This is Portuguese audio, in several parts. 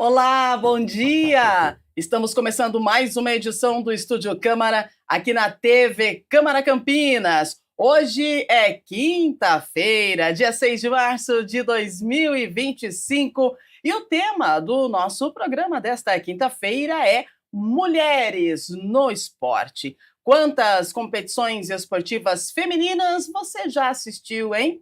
Olá, bom dia! Estamos começando mais uma edição do Estúdio Câmara aqui na TV Câmara Campinas. Hoje é quinta-feira, dia 6 de março de 2025, e o tema do nosso programa desta quinta-feira é Mulheres no Esporte. Quantas competições esportivas femininas você já assistiu, hein?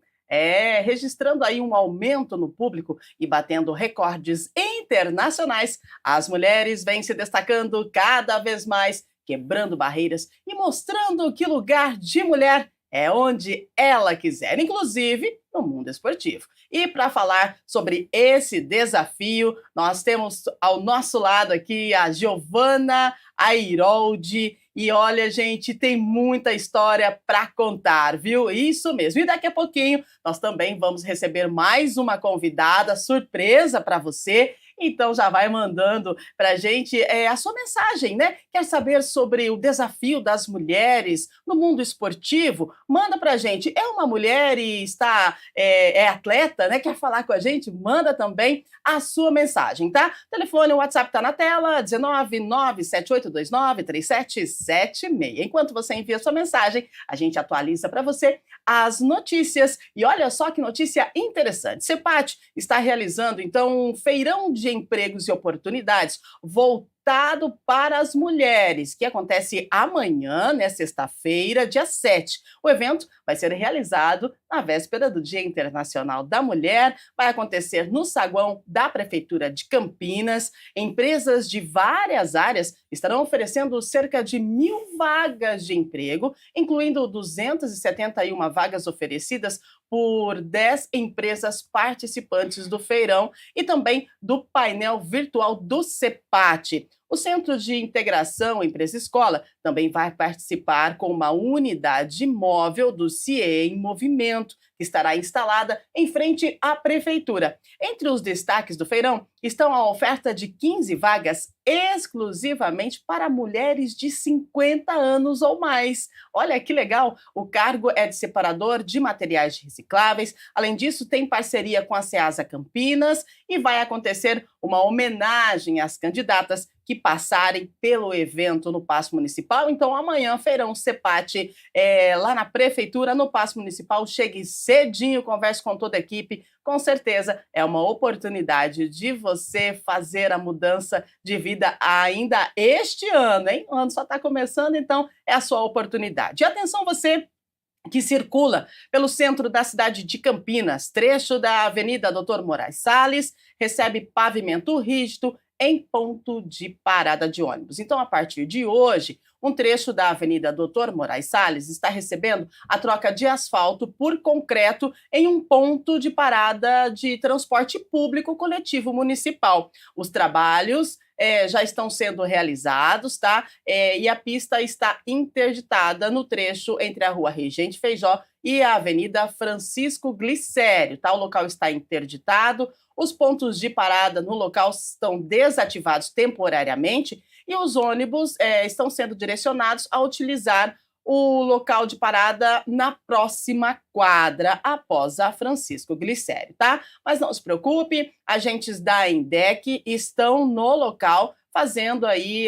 Registrando aí um aumento no público e batendo recordes internacionais, as mulheres vêm se destacando cada vez mais, quebrando barreiras e mostrando que lugar de mulher é onde ela quiser, inclusive no mundo esportivo. E para falar sobre esse desafio, nós temos ao nosso lado aqui a Giovana Airoldi. E olha, gente, tem muita história para contar, viu? Isso mesmo. E daqui a pouquinho nós também vamos receber mais uma convidada surpresa para você. Então já vai mandando para a gente a sua mensagem, né? Quer saber sobre o desafio das mulheres no mundo esportivo? Manda para a gente. É uma mulher e é atleta, né? Quer falar com a gente? Manda também a sua mensagem, tá? O telefone, o WhatsApp está na tela, 19978293776. Enquanto você envia sua mensagem, a gente atualiza para você as notícias. E olha só que notícia interessante. CEPAT está realizando, então, um feirão de empregos e oportunidades voltado para as mulheres, que acontece amanhã, né, sexta-feira, dia 7. O evento vai ser realizado na véspera do Dia Internacional da Mulher, vai acontecer no saguão da Prefeitura de Campinas. Empresas de várias áreas estarão oferecendo cerca de 1.000 vagas de emprego, incluindo 271 vagas oferecidas por 10 empresas participantes do feirão e também do painel virtual do CEPAT. O Centro de Integração Empresa-Escola também vai participar com uma unidade móvel do CIE em movimento, que estará instalada em frente à Prefeitura. Entre os destaques do feirão estão a oferta de 15 vagas exclusivamente para mulheres de 50 anos ou mais. Olha que legal! O cargo é de separador de materiais recicláveis. Além disso, tem parceria com a Ceasa Campinas e vai acontecer uma homenagem às candidatas que passarem pelo evento no Paço Municipal. Então, amanhã, feirão CEPAT, lá na Prefeitura, no Paço Municipal. Chegue cedinho, converse com toda a equipe. Com certeza, é uma oportunidade de você fazer a mudança de vida ainda este ano, hein? O ano só está começando, então é a sua oportunidade. E atenção você que circula pelo centro da cidade de Campinas, trecho da Avenida Doutor Moraes Salles, recebe pavimento rígido em ponto de parada de ônibus. Então, a partir de hoje, um trecho da Avenida Doutor Moraes Salles está recebendo a troca de asfalto por concreto em um ponto de parada de transporte público coletivo municipal. Os trabalhos já estão sendo realizados, tá? E a pista está interditada no trecho entre a Rua Regente Feijó e a Avenida Francisco Glicério, tá? O local está interditado, os pontos de parada no local estão desativados temporariamente e os ônibus estão sendo direcionados a utilizar o local de parada na próxima quadra, após a Francisco Glicério, tá? Mas não se preocupe, agentes da ENDEC estão no local fazendo aí,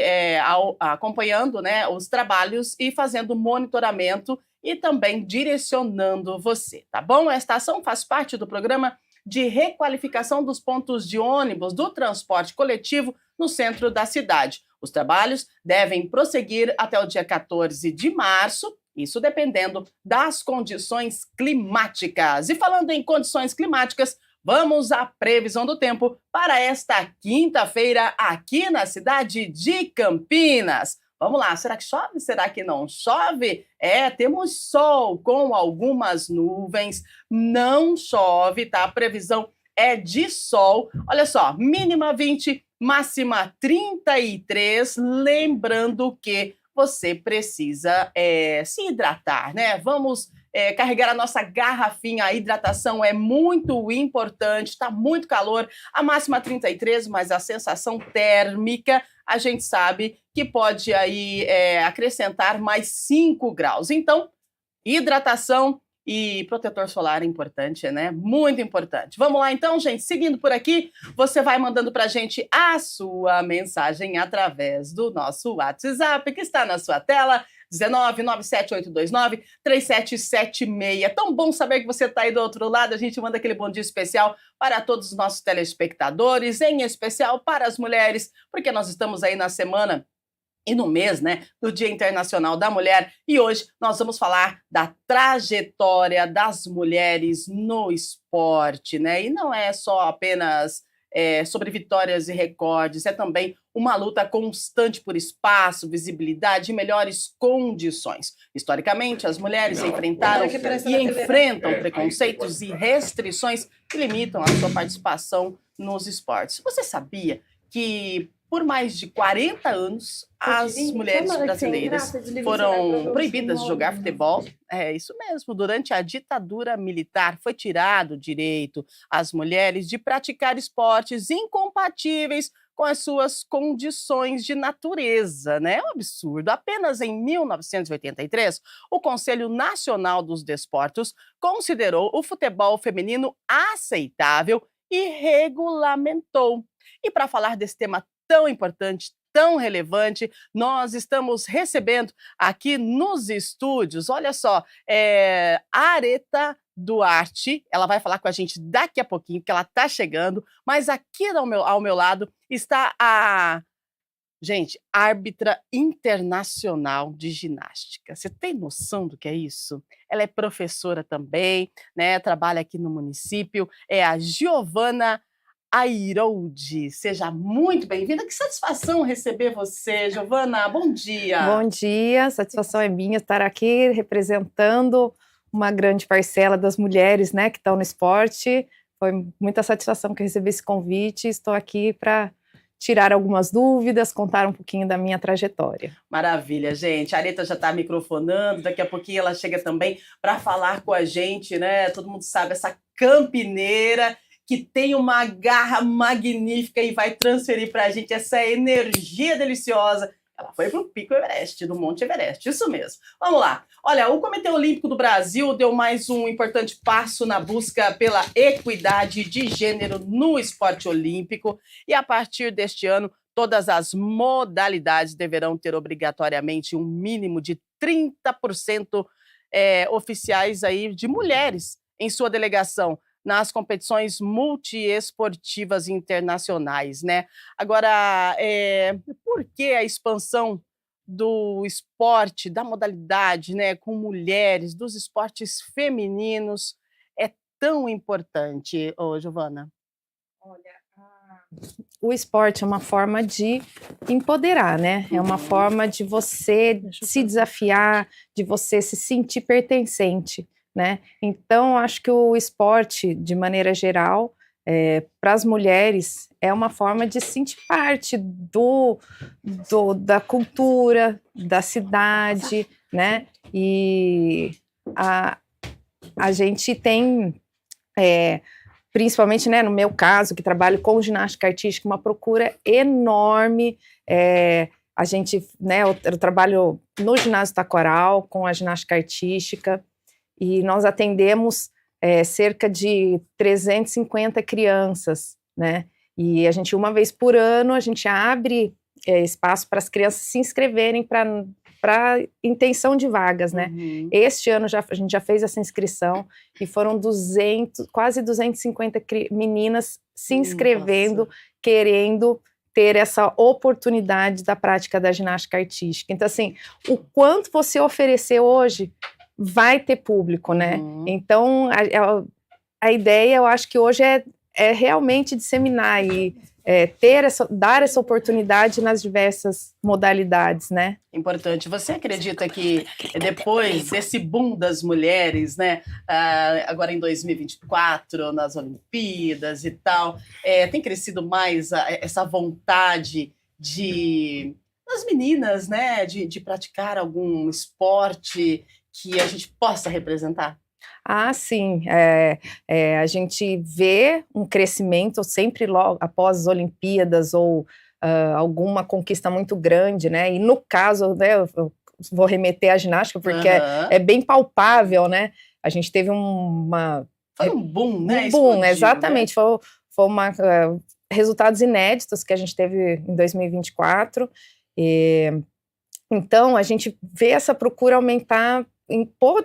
acompanhando, né, os trabalhos e fazendo monitoramento e também direcionando você, tá bom? Esta ação faz parte do programa de requalificação dos pontos de ônibus do transporte coletivo no centro da cidade. Os trabalhos devem prosseguir até o dia 14 de março, isso dependendo das condições climáticas. E falando em condições climáticas, vamos à previsão do tempo para esta quinta-feira aqui na cidade de Campinas. Vamos lá, será que chove? Será que não chove? Temos sol com algumas nuvens, não chove, tá? A previsão é de sol. Olha só, mínima 20, máxima 33. Lembrando que você precisa se hidratar, né? Vamos carregar a nossa garrafinha. A hidratação é muito importante, está muito calor. A máxima 33, mas a sensação térmica a gente sabe que pode aí acrescentar mais 5 graus. Então, hidratação E protetor solar é importante, né? Muito importante. Vamos lá então, gente. Seguindo por aqui, você vai mandando pra gente a sua mensagem através do nosso WhatsApp, que está na sua tela, 19978293776. É tão bom saber que você está aí do outro lado. A gente manda aquele bom dia especial para todos os nossos telespectadores, em especial para as mulheres, porque nós estamos aí na semana e no mês, né, do Dia Internacional da Mulher, e hoje nós vamos falar da trajetória das mulheres no esporte, né, e não é só apenas sobre vitórias e recordes, é também uma luta constante por espaço, visibilidade e melhores condições. Historicamente, as mulheres enfrentaram e enfrentam preconceitos e restrições que limitam a sua participação nos esportes. Você sabia que por mais de 40 anos, as mulheres brasileiras foram proibidas de jogar futebol? É isso mesmo, durante a ditadura militar foi tirado o direito às mulheres de praticar esportes incompatíveis com as suas condições de natureza, né? É um absurdo. Apenas em 1983, o Conselho Nacional dos Desportos considerou o futebol feminino aceitável e regulamentou. E para falar desse tema tão importante, tão relevante, nós estamos recebendo aqui nos estúdios, olha só, Areta Duarte, ela vai falar com a gente daqui a pouquinho, porque ela está chegando, mas aqui ao meu lado está a, gente, árbitra internacional de ginástica. Você tem noção do que é isso? Ela é professora também, né, trabalha aqui no município, é a Giovana Airoldi. Seja muito bem-vinda. Que satisfação receber você, Giovana. Bom dia. Bom dia, satisfação é minha estar aqui representando uma grande parcela das mulheres, né, que estão no esporte. Foi muita satisfação que eu recebi esse convite. Estou aqui para tirar algumas dúvidas, contar um pouquinho da minha trajetória. Maravilha, gente. A Areta já está microfonando, daqui a pouquinho ela chega também para falar com a gente, né? Todo mundo sabe, essa campineira que tem uma garra magnífica e vai transferir para a gente essa energia deliciosa. Ela foi para o Pico Everest, do Monte Everest, isso mesmo. Vamos lá. Olha, o Comitê Olímpico do Brasil deu mais um importante passo na busca pela equidade de gênero no esporte olímpico e a partir deste ano, todas as modalidades deverão ter obrigatoriamente um mínimo de 30% oficiais aí de mulheres em sua delegação nas competições multiesportivas internacionais, né? Agora, por que a expansão do esporte, da modalidade, né, com mulheres, dos esportes femininos, é tão importante, Giovana? Olha, o esporte é uma forma de empoderar, né? É uma forma de você se desafiar, de você se sentir pertencente, né? Então, acho que o esporte, de maneira geral, para as mulheres, é uma forma de sentir parte da cultura, da cidade, né? E a gente tem, principalmente, né, no meu caso, que trabalho com ginástica artística, uma procura enorme. A gente, né, eu trabalho no ginásio Taquaral, com a ginástica artística, e nós atendemos cerca de 350 crianças, né? E a gente, uma vez por ano, a gente abre espaço para as crianças se inscreverem para intenção de vagas, né? Uhum. Este ano a gente já fez essa inscrição e foram quase 250 meninas se inscrevendo, querendo ter essa oportunidade da prática da ginástica artística. Então, assim, o quanto você oferecer hoje vai ter público, né? Uhum. Então, a ideia, eu acho que hoje é realmente disseminar e dar essa oportunidade nas diversas modalidades, né? Importante. Você acredita que depois desse boom das mulheres, né, agora em 2024, nas Olimpíadas e tal, tem crescido mais essa vontade das meninas, né, de praticar algum esporte que a gente possa representar? Ah, sim. A gente vê um crescimento sempre logo após as Olimpíadas ou alguma conquista muito grande, né? E no caso, né, eu vou remeter à ginástica porque é bem palpável, né? A gente teve Foi um boom, né? Um boom, Explodiu, exatamente. Né? Foi resultados inéditos que a gente teve em 2024. Então, a gente vê essa procura aumentar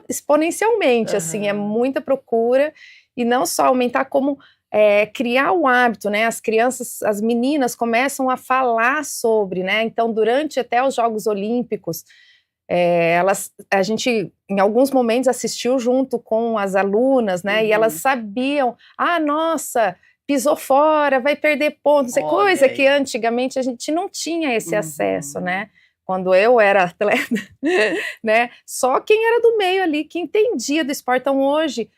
exponencialmente, assim, é muita procura, e não só aumentar, como criar o hábito, né? As crianças, as meninas começam a falar sobre, né? Então, durante até os Jogos Olímpicos, a gente, em alguns momentos, assistiu junto com as alunas, né? E elas sabiam, nossa, pisou fora, vai perder pontos, coisa que antigamente a gente não tinha esse acesso, né? Quando eu era atleta, né? Só quem era do meio ali, que entendia do esporte. Então, hoje,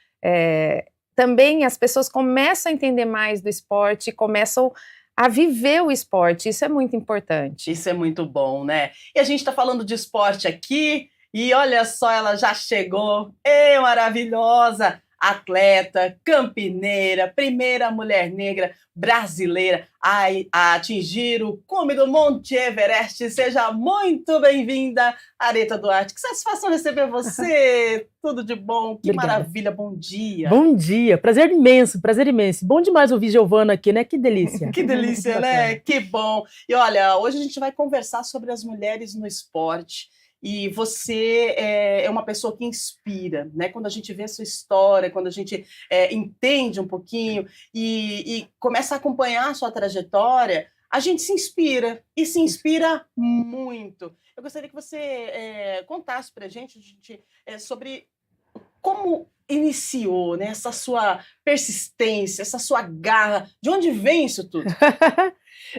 também as pessoas começam a entender mais do esporte, começam a viver o esporte. Isso é muito importante. Isso é muito bom, né? E a gente está falando de esporte aqui, e olha só, ela já chegou, maravilhosa! Atleta, campineira, primeira mulher negra brasileira a atingir o cume do Monte Everest. Seja muito bem-vinda, Areta Duarte. Que satisfação receber você. Tudo de bom. Que Obrigada. Maravilha. Bom dia. Bom dia. Prazer imenso, prazer imenso. Bom demais ouvir Giovana aqui, né? Que delícia. Que delícia, né? Que bom. E olha, hoje a gente vai conversar sobre as mulheres no esporte. E você é uma pessoa que inspira, né? Quando a gente vê a sua história, quando a gente entende um pouquinho e começa a acompanhar a sua trajetória, a gente se inspira, e se inspira muito. Eu gostaria que você contasse para a gente sobre como iniciou, né, essa sua persistência, essa sua garra, de onde vem isso tudo?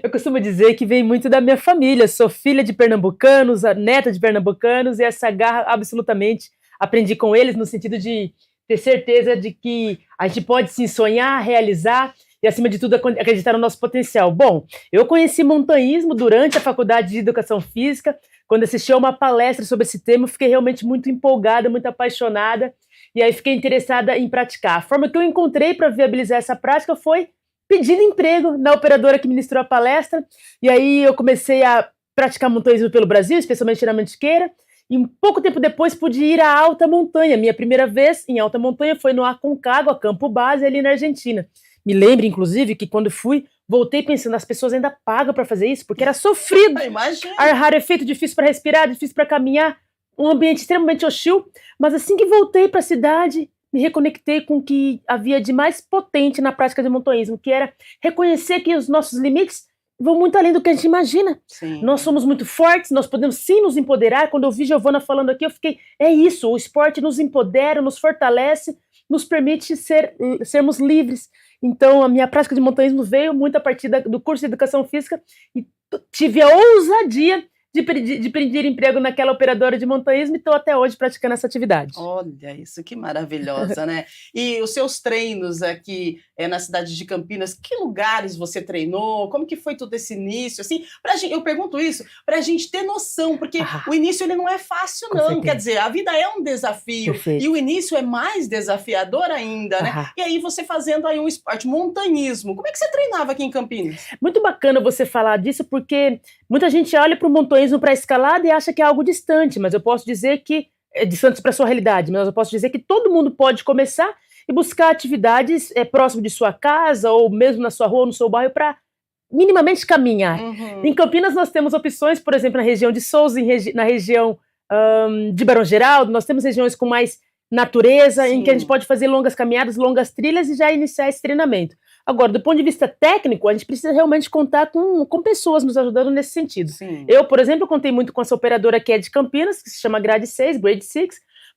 Eu costumo dizer que vem muito da minha família, sou filha de pernambucanos, neta de pernambucanos, e essa garra absolutamente aprendi com eles no sentido de ter certeza de que a gente pode sim sonhar, realizar e, acima de tudo, acreditar no nosso potencial. Bom, eu conheci montanhismo durante a faculdade de Educação Física. Quando assisti a uma palestra sobre esse tema, eu fiquei realmente muito empolgada, muito apaixonada, e aí fiquei interessada em praticar. A forma que eu encontrei para viabilizar essa prática foi pedindo emprego na operadora que ministrou a palestra, e aí eu comecei a praticar montanhismo pelo Brasil, especialmente na Mantiqueira, e um pouco tempo depois pude ir à alta montanha. Minha primeira vez em alta montanha foi no Aconcagua, Campo Base, ali na Argentina. Me lembro, inclusive, que quando fui, voltei pensando, as pessoas ainda pagam para fazer isso, porque era sofrido. Ar rarefeito, difícil para respirar, difícil para caminhar, um ambiente extremamente hostil, mas assim que voltei para a cidade, me reconectei com o que havia de mais potente na prática de montanhismo, que era reconhecer que os nossos limites vão muito além do que a gente imagina. Sim. Nós somos muito fortes, nós podemos sim nos empoderar. Quando eu vi Giovana falando aqui, eu fiquei, é isso, o esporte nos empodera, nos fortalece, nos permite sermos livres. Então, a minha prática de montanhismo veio muito a partir do curso de Educação Física, e tive a ousadia de pedir emprego naquela operadora de montanhismo, e estou até hoje praticando essa atividade. Olha isso, que maravilhosa, né? E os seus treinos aqui na cidade de Campinas, que lugares você treinou? Como que foi todo esse início? Assim, eu pergunto isso para a gente ter noção, porque o início ele não é fácil, não. Quer dizer, a vida é um desafio. Perfeito. E o início é mais desafiador ainda, né? E aí você fazendo aí um esporte, montanhismo. Como é que você treinava aqui em Campinas? Muito bacana você falar disso, porque muita gente olha para o montanhismo, para a escalada, e acha que é algo distante, mas eu posso dizer que é distante para a sua realidade, mas eu posso dizer que todo mundo pode começar e buscar atividades próximo de sua casa, ou mesmo na sua rua ou no seu bairro, para minimamente caminhar. Em Campinas nós temos opções, por exemplo, na região de Souza, na região de Barão Geraldo, nós temos regiões com mais natureza, em que a gente pode fazer longas caminhadas, longas trilhas e já iniciar esse treinamento. Agora, do ponto de vista técnico, a gente precisa realmente contar com pessoas nos ajudando nesse sentido. Sim. Eu, por exemplo, contei muito com essa operadora que é de Campinas, que se chama Grade 6,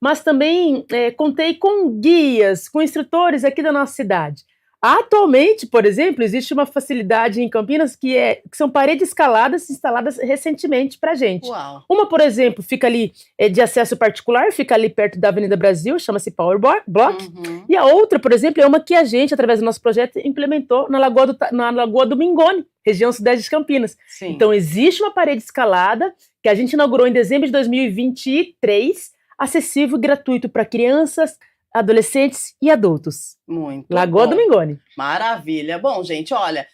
mas também contei com guias, com instrutores aqui da nossa cidade. Atualmente, por exemplo, existe uma facilidade em Campinas que são paredes escaladas instaladas recentemente para a gente. Uau. Uma, por exemplo, fica ali de acesso particular, fica ali perto da Avenida Brasil, chama-se Power Block. E a outra, por exemplo, é uma que a gente, através do nosso projeto, implementou na Lagoa do Mingone, região sudeste de Campinas. Sim. Então, existe uma parede escalada que a gente inaugurou em dezembro de 2023, acessível e gratuito para crianças, adolescentes e adultos. Muito Lagoa bom. do Mingone. Maravilha. Bom, gente, olha,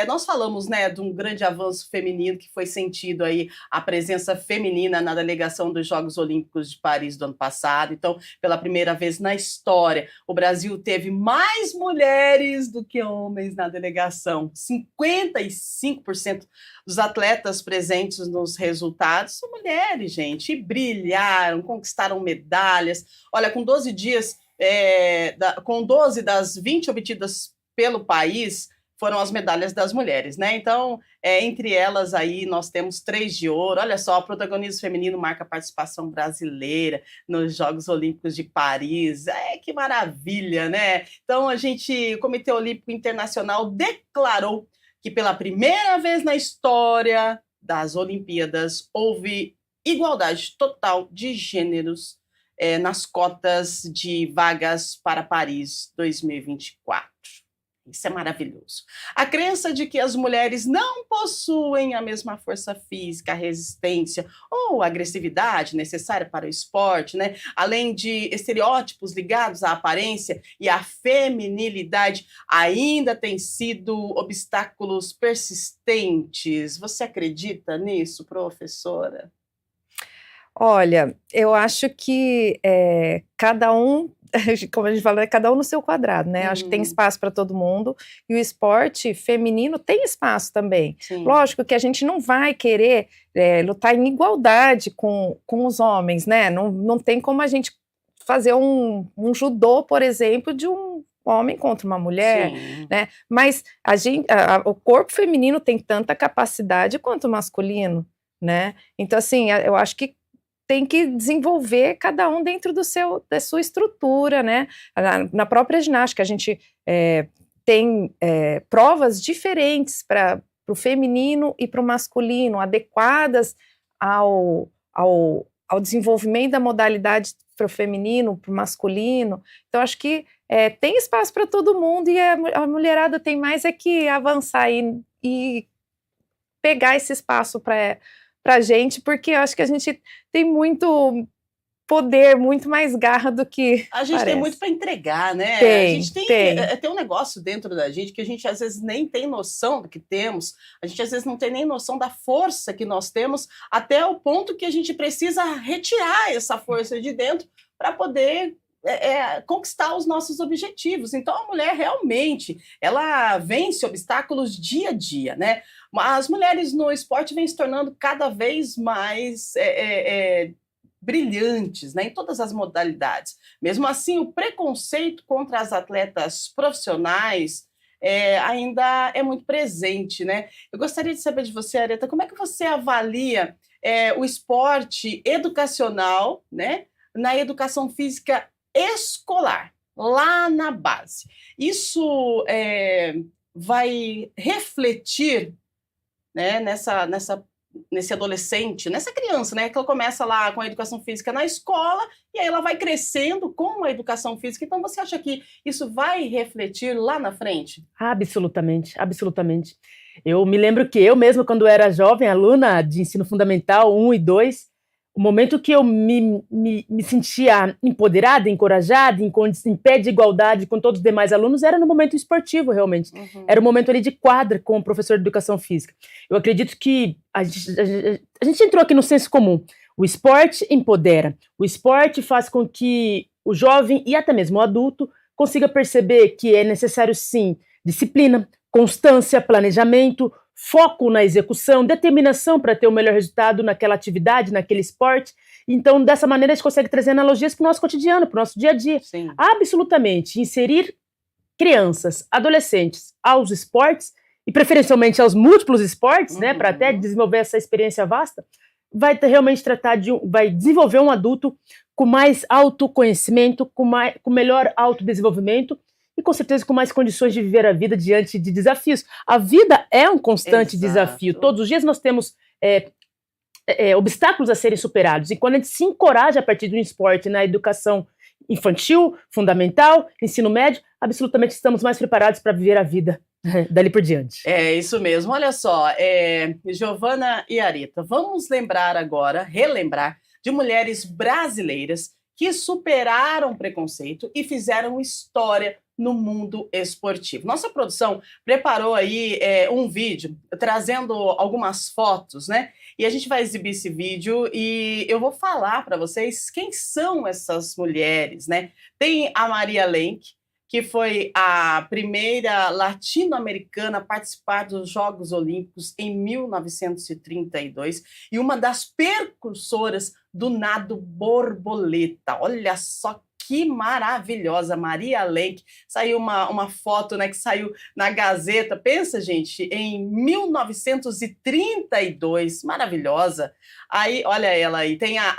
Nós falamos, né, de um grande avanço feminino que foi sentido aí a presença feminina na delegação dos Jogos Olímpicos de Paris do ano passado. Então, pela primeira vez na história, o Brasil teve mais mulheres do que homens na delegação. 55% dos atletas presentes nos resultados são mulheres, gente, e brilharam, conquistaram medalhas. Olha, com 12 dias, com 12 das 20 obtidas pelo país, foram as medalhas das mulheres, né? Então, entre elas aí, nós temos 3 de ouro. Olha só, o protagonismo feminino marca a participação brasileira nos Jogos Olímpicos de Paris. Que maravilha, né? Então, o Comitê Olímpico Internacional declarou que pela primeira vez na história das Olimpíadas houve igualdade total de gêneros nas cotas de vagas para Paris 2024. Isso é maravilhoso. A crença de que as mulheres não possuem a mesma força física, resistência ou agressividade necessária para o esporte, né? Além de estereótipos ligados à aparência e à feminilidade, ainda tem sido obstáculos persistentes. Você acredita nisso, professora? Olha, eu acho que cada um, como a gente fala, cada um no seu quadrado, né? Acho que tem espaço para todo mundo, e o esporte feminino tem espaço também. Sim. Lógico que a gente não vai querer lutar em igualdade com os homens, né? Não tem como a gente fazer um judô, por exemplo, de um homem contra uma mulher, Sim. né? Mas o corpo feminino tem tanta capacidade quanto o masculino, né? Então, assim, eu acho que tem que desenvolver cada um dentro da sua estrutura, né? Na própria ginástica, a gente tem provas diferentes para o feminino e para o masculino, adequadas ao desenvolvimento da modalidade para o feminino, para o masculino. Então, acho que tem espaço para todo mundo, e a mulherada tem mais que avançar e pegar esse espaço para a gente, porque eu acho que a gente tem muito poder, muito mais garra do que a gente parece. Tem muito para entregar, né? Tem, a gente tem um negócio dentro da gente que a gente às vezes nem tem noção do que temos, a gente às vezes não tem nem noção da força que nós temos, até o ponto que a gente precisa retirar essa força de dentro para poder conquistar os nossos objetivos. Então, a mulher realmente, ela vence obstáculos dia a dia, né? As mulheres no esporte vêm se tornando cada vez mais brilhantes, né, em todas as modalidades. Mesmo assim, o preconceito contra as atletas profissionais ainda é muito presente, né? Eu gostaria de saber de você, Areta, como é que você avalia o esporte educacional, né, na educação física escolar, lá na base? Isso vai refletir, né, nesse adolescente, nessa criança, né, que ela começa lá com a educação física na escola e aí ela vai crescendo com a educação física. Então, você acha que isso vai refletir lá na frente? Absolutamente, absolutamente. Eu me lembro que eu mesma, quando era jovem, aluna de ensino fundamental 1 e 2, o momento que eu me sentia empoderada, encorajada, em pé de igualdade com todos os demais alunos, era no momento esportivo, realmente. Uhum. Era o momento ali de quadra com o professor de educação física. Eu acredito que a gente entrou aqui no senso comum. O esporte empodera. O esporte faz com que o jovem e até mesmo o adulto consiga perceber que é necessário, sim, disciplina, constância, planejamento, foco na execução, determinação para ter o melhor resultado naquela atividade, naquele esporte. Então, dessa maneira, a gente consegue trazer analogias para o nosso cotidiano, para o nosso dia a dia. Sim. Absolutamente. Inserir crianças, adolescentes aos esportes, e preferencialmente aos múltiplos esportes, né, para até desenvolver essa experiência vasta, vai realmente vai desenvolver um adulto com mais autoconhecimento, com melhor autodesenvolvimento, e com certeza com mais condições de viver a vida diante de desafios. A vida é um constante desafio. Todos os dias nós temos obstáculos a serem superados. E quando a gente se encoraja a partir do esporte na educação infantil, fundamental, ensino médio, absolutamente estamos mais preparados para viver a vida dali por diante. É isso mesmo. Olha só, Giovana e Areta, vamos relembrar de mulheres brasileiras que superaram preconceito e fizeram história no mundo esportivo. Nossa produção preparou aí um vídeo trazendo algumas fotos, né? E a gente vai exibir esse vídeo e eu vou falar para vocês quem são essas mulheres, né? Tem a Maria Lenk, que foi a primeira latino-americana a participar dos Jogos Olímpicos em 1932 e uma das precursoras do nado borboleta. Olha só que maravilhosa, Maria Lenk. Saiu uma foto, né, que saiu na Gazeta, pensa, gente, em 1932, maravilhosa. Aí, olha ela aí, tem a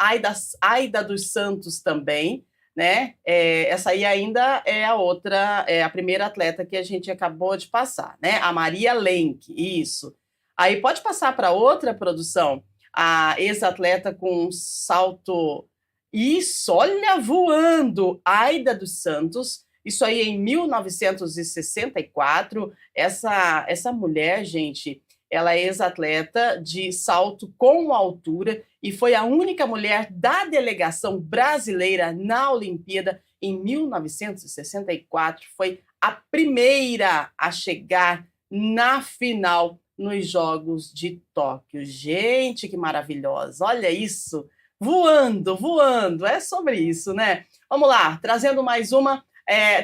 Aida dos Santos também, né? Essa aí ainda é a outra, é a primeira atleta que a gente acabou de passar, né? A Maria Lenk, isso. Aí pode passar para outra produção, a ex-atleta com um salto, isso, olha, voando, Aida dos Santos, isso aí em 1964, essa mulher, gente, ela é ex-atleta de salto com altura e foi a única mulher da delegação brasileira na Olimpíada em 1964. Foi a primeira a chegar na final nos Jogos de Tóquio. Gente, que maravilhosa! Olha isso! Voando, voando! É sobre isso, né? Vamos lá, trazendo mais uma.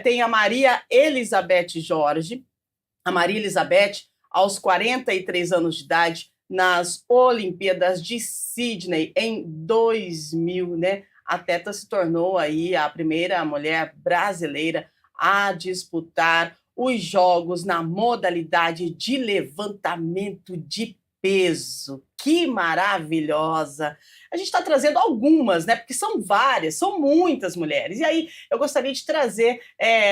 Tem a Maria Elizabeth Jorge. A Maria Elizabeth, aos 43 anos de idade, nas Olimpíadas de Sydney em 2000, né? A atleta se tornou aí a primeira mulher brasileira a disputar os Jogos na modalidade de levantamento de peso. Que maravilhosa! A gente está trazendo algumas, né? Porque são várias, são muitas mulheres. E aí eu gostaria de trazer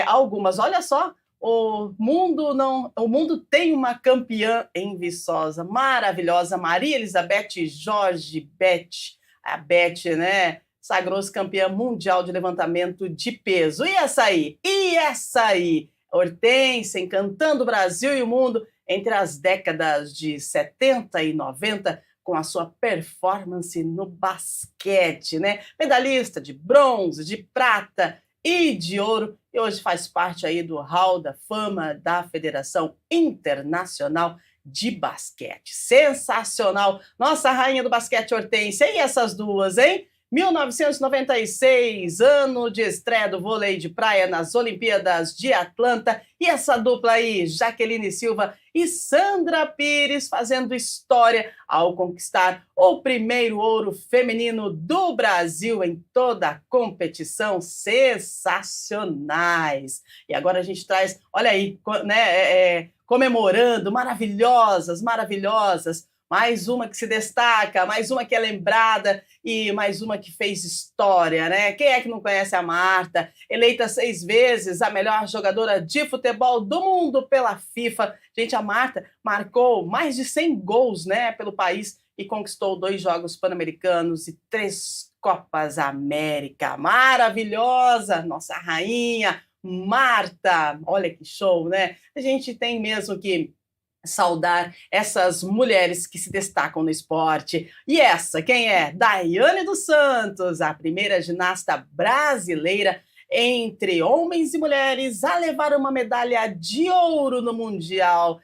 algumas. Olha só. O mundo tem uma campeã em Viçosa, maravilhosa, Maria Elizabeth Jorge Beth. A Beth, né? Sagrou-se campeã mundial de levantamento de peso. E essa aí? E essa aí? Hortência, encantando o Brasil e o mundo entre as décadas de 70 e 90, com a sua performance no basquete, né? Medalhista de bronze, de prata e de ouro, e hoje faz parte aí do Hall da Fama da Federação Internacional de Basquete. Sensacional! Nossa rainha do basquete, Hortência. E essas duas, hein? 1996, ano de estreia do vôlei de praia nas Olimpíadas de Atlanta. E essa dupla aí, Jaqueline Silva e Sandra Pires, fazendo história ao conquistar o primeiro ouro feminino do Brasil em toda a competição. Sensacionais! E agora a gente traz, olha aí, né, comemorando, maravilhosas, maravilhosas. Mais uma que se destaca, mais uma que é lembrada e mais uma que fez história, né? Quem é que não conhece a Marta? Eleita 6 vezes a melhor jogadora de futebol do mundo pela FIFA. Gente, a Marta marcou mais de 100 gols, né, pelo país e conquistou 2 Jogos Pan-Americanos e 3 Copas América. Maravilhosa! Nossa rainha, Marta! Olha que show, né? A gente tem mesmo que saudar essas mulheres que se destacam no esporte. E essa, quem é? Daiane dos Santos, a primeira ginasta brasileira entre homens e mulheres a levar uma medalha de ouro no Mundial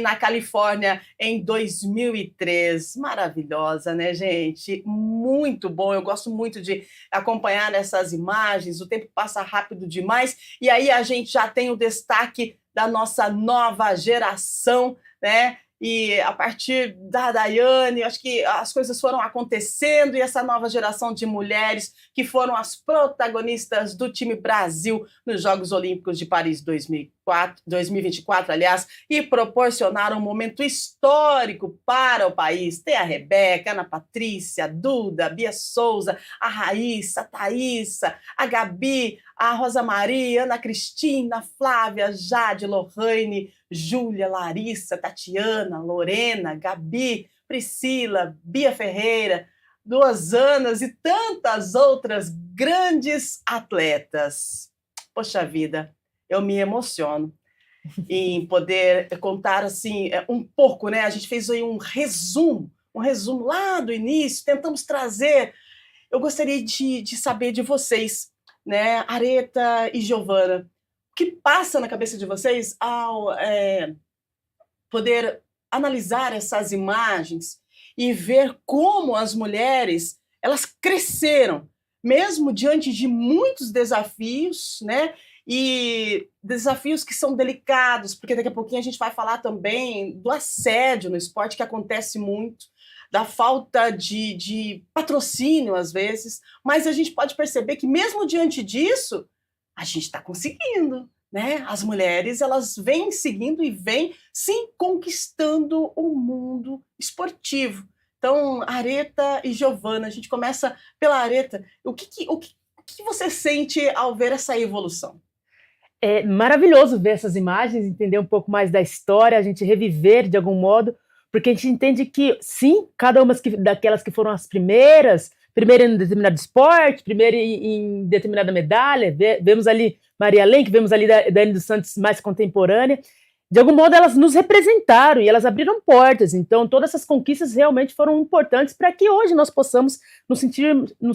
na Califórnia em 2003. Maravilhosa, né, gente? Muito bom. Eu gosto muito de acompanhar essas imagens. O tempo passa rápido demais. E aí a gente já tem o destaque da nossa nova geração, né? E a partir da Daiane, acho que as coisas foram acontecendo e essa nova geração de mulheres que foram as protagonistas do time Brasil nos Jogos Olímpicos de Paris 2024, aliás, e proporcionaram um momento histórico para o país. Tem a Rebeca, a Ana Patrícia, a Duda, a Bia Souza, a Raíssa, a Thaísa, a Gabi, a Rosa Maria, a Ana Cristina, a Flávia, a Jade, Lohane, Júlia, Larissa, Tatiana, Lorena, Gabi, Priscila, Bia Ferreira, 2 Anas e tantas outras grandes atletas. Poxa vida, eu me emociono em poder contar assim um pouco, né? A gente fez aí um resumo lá do início, tentamos trazer. Eu gostaria de saber de vocês, né, Areta e Giovana, que passa na cabeça de vocês ao poder analisar essas imagens e ver como as mulheres, elas cresceram, mesmo diante de muitos desafios, né? E desafios que são delicados, porque daqui a pouquinho a gente vai falar também do assédio no esporte, que acontece muito, da falta de patrocínio, às vezes, mas a gente pode perceber que mesmo diante disso, a gente está conseguindo, né? As mulheres, elas vêm seguindo e vêm, sim, conquistando o mundo esportivo. Então, Aretha e Giovana, a gente começa pela Aretha. O que você sente ao ver essa evolução? É maravilhoso ver essas imagens, entender um pouco mais da história, a gente reviver de algum modo, porque a gente entende que, sim, cada uma daquelas que foram as primeiras, primeira em determinado esporte, primeira em determinada medalha, vemos ali Maria Lenk, vemos ali Daiane dos Santos mais contemporânea, de algum modo elas nos representaram e elas abriram portas, então todas essas conquistas realmente foram importantes para que hoje nós possamos nos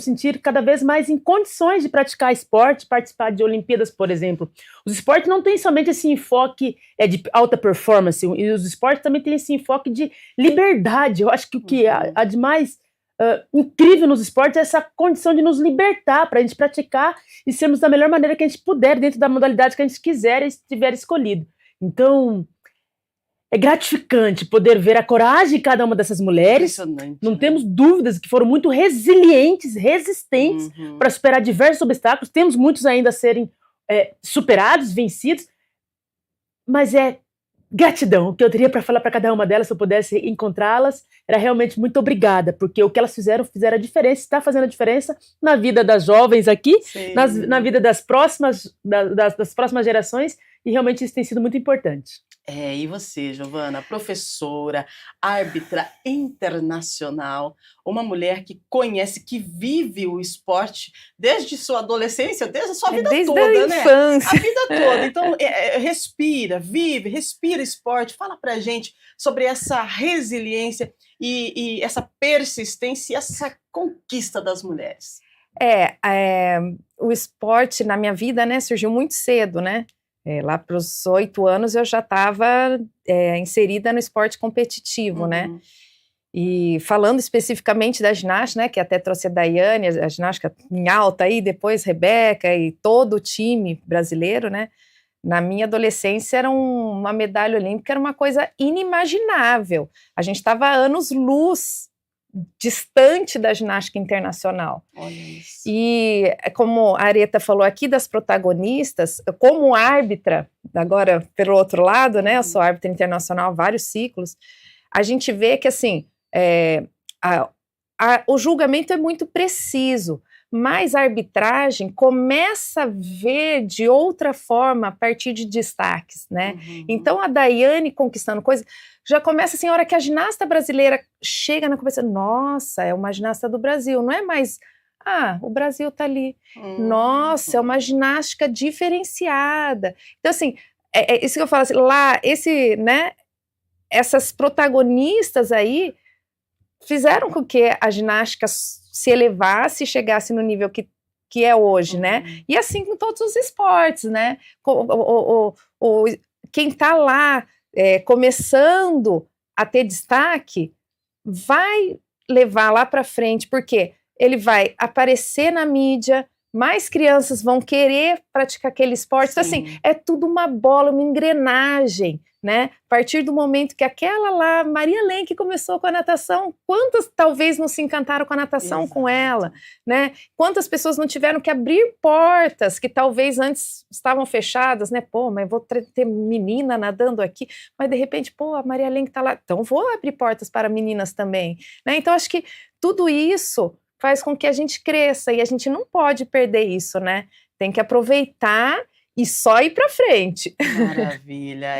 sentir cada vez mais em condições de praticar esporte, participar de Olimpíadas, por exemplo. Os esportes não têm somente esse enfoque de alta performance, e os esportes também têm esse enfoque de liberdade. Eu acho que o que há de mais incrível nos esportes é essa condição de nos libertar para a gente praticar e sermos da melhor maneira que a gente puder, dentro da modalidade que a gente quiser e tiver escolhido. Então, é gratificante poder ver a coragem de cada uma dessas mulheres. Não temos dúvidas que foram muito resilientes, resistentes para superar diversos obstáculos. Temos muitos ainda a serem superados, vencidos, mas é gratidão. O que eu teria para falar para cada uma delas, se eu pudesse encontrá-las, era realmente muito obrigada, porque o que elas fizeram a diferença, está fazendo a diferença na vida das jovens aqui, na vida das próximas gerações, e realmente isso tem sido muito importante. E você, Giovana, professora, árbitra internacional, uma mulher que conhece, que vive o esporte desde sua adolescência, desde a sua vida toda, desde a infância. A vida toda. Então, respira esporte. Fala pra gente sobre essa resiliência e essa persistência e essa conquista das mulheres. O esporte na minha vida, né, surgiu muito cedo, né? Lá para os 8 anos eu já estava inserida no esporte competitivo, né? E falando especificamente da ginástica, né, que até trouxe a Daiane, a ginástica em alta aí, depois Rebeca e todo o time brasileiro, né? Na minha adolescência era uma medalha olímpica, era uma coisa inimaginável. A gente estava a anos-luz distante da ginástica internacional. Olha isso. E como a Aretha falou aqui das protagonistas, como árbitra, agora pelo outro lado, né, eu sou árbitra internacional há vários ciclos, a gente vê que assim, o julgamento é muito preciso, mas a arbitragem começa a ver de outra forma a partir de destaques, né? Então a Daiane conquistando coisas, já começa assim, a hora que a ginasta brasileira chega na cabeça, nossa, é uma ginasta do Brasil, não é mais, o Brasil tá ali, nossa, é uma ginástica diferenciada. Então assim, isso que eu falo assim, lá, né, essas protagonistas aí fizeram com que a ginástica se elevasse e chegasse no nível que é hoje, né? E assim com todos os esportes, né? Quem está lá começando a ter destaque vai levar lá para frente, porque ele vai aparecer na mídia, mais crianças vão querer praticar aquele esporte. Então, assim, é tudo uma bola, uma engrenagem, né? A partir do momento que aquela lá, Maria Lenk, começou com a natação, quantas talvez não se encantaram com a natação com ela, né? Quantas pessoas não tiveram que abrir portas que talvez antes estavam fechadas, né? Pô, mas vou ter menina nadando aqui, mas de repente, pô, a Maria Lenk tá lá, então vou abrir portas para meninas também, né? Então, acho que tudo isso faz com que a gente cresça e a gente não pode perder isso, né? Tem que aproveitar e só ir para frente. Maravilha,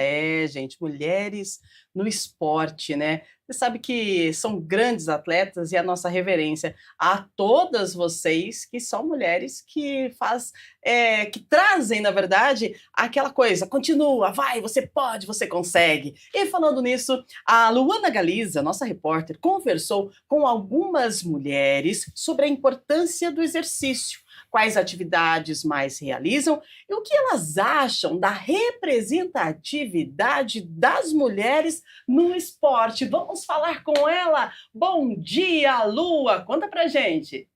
gente, mulheres no esporte, né? Você sabe que são grandes atletas e a nossa reverência a todas vocês que são mulheres que que trazem, na verdade, aquela coisa, continua, vai, você pode, você consegue. E falando nisso, a Luana Galiza, nossa repórter, conversou com algumas mulheres sobre a importância do exercício quais atividades mais realizam e o que elas acham da representatividade das mulheres no esporte. Vamos falar com ela. Bom dia, Lua! Conta pra gente.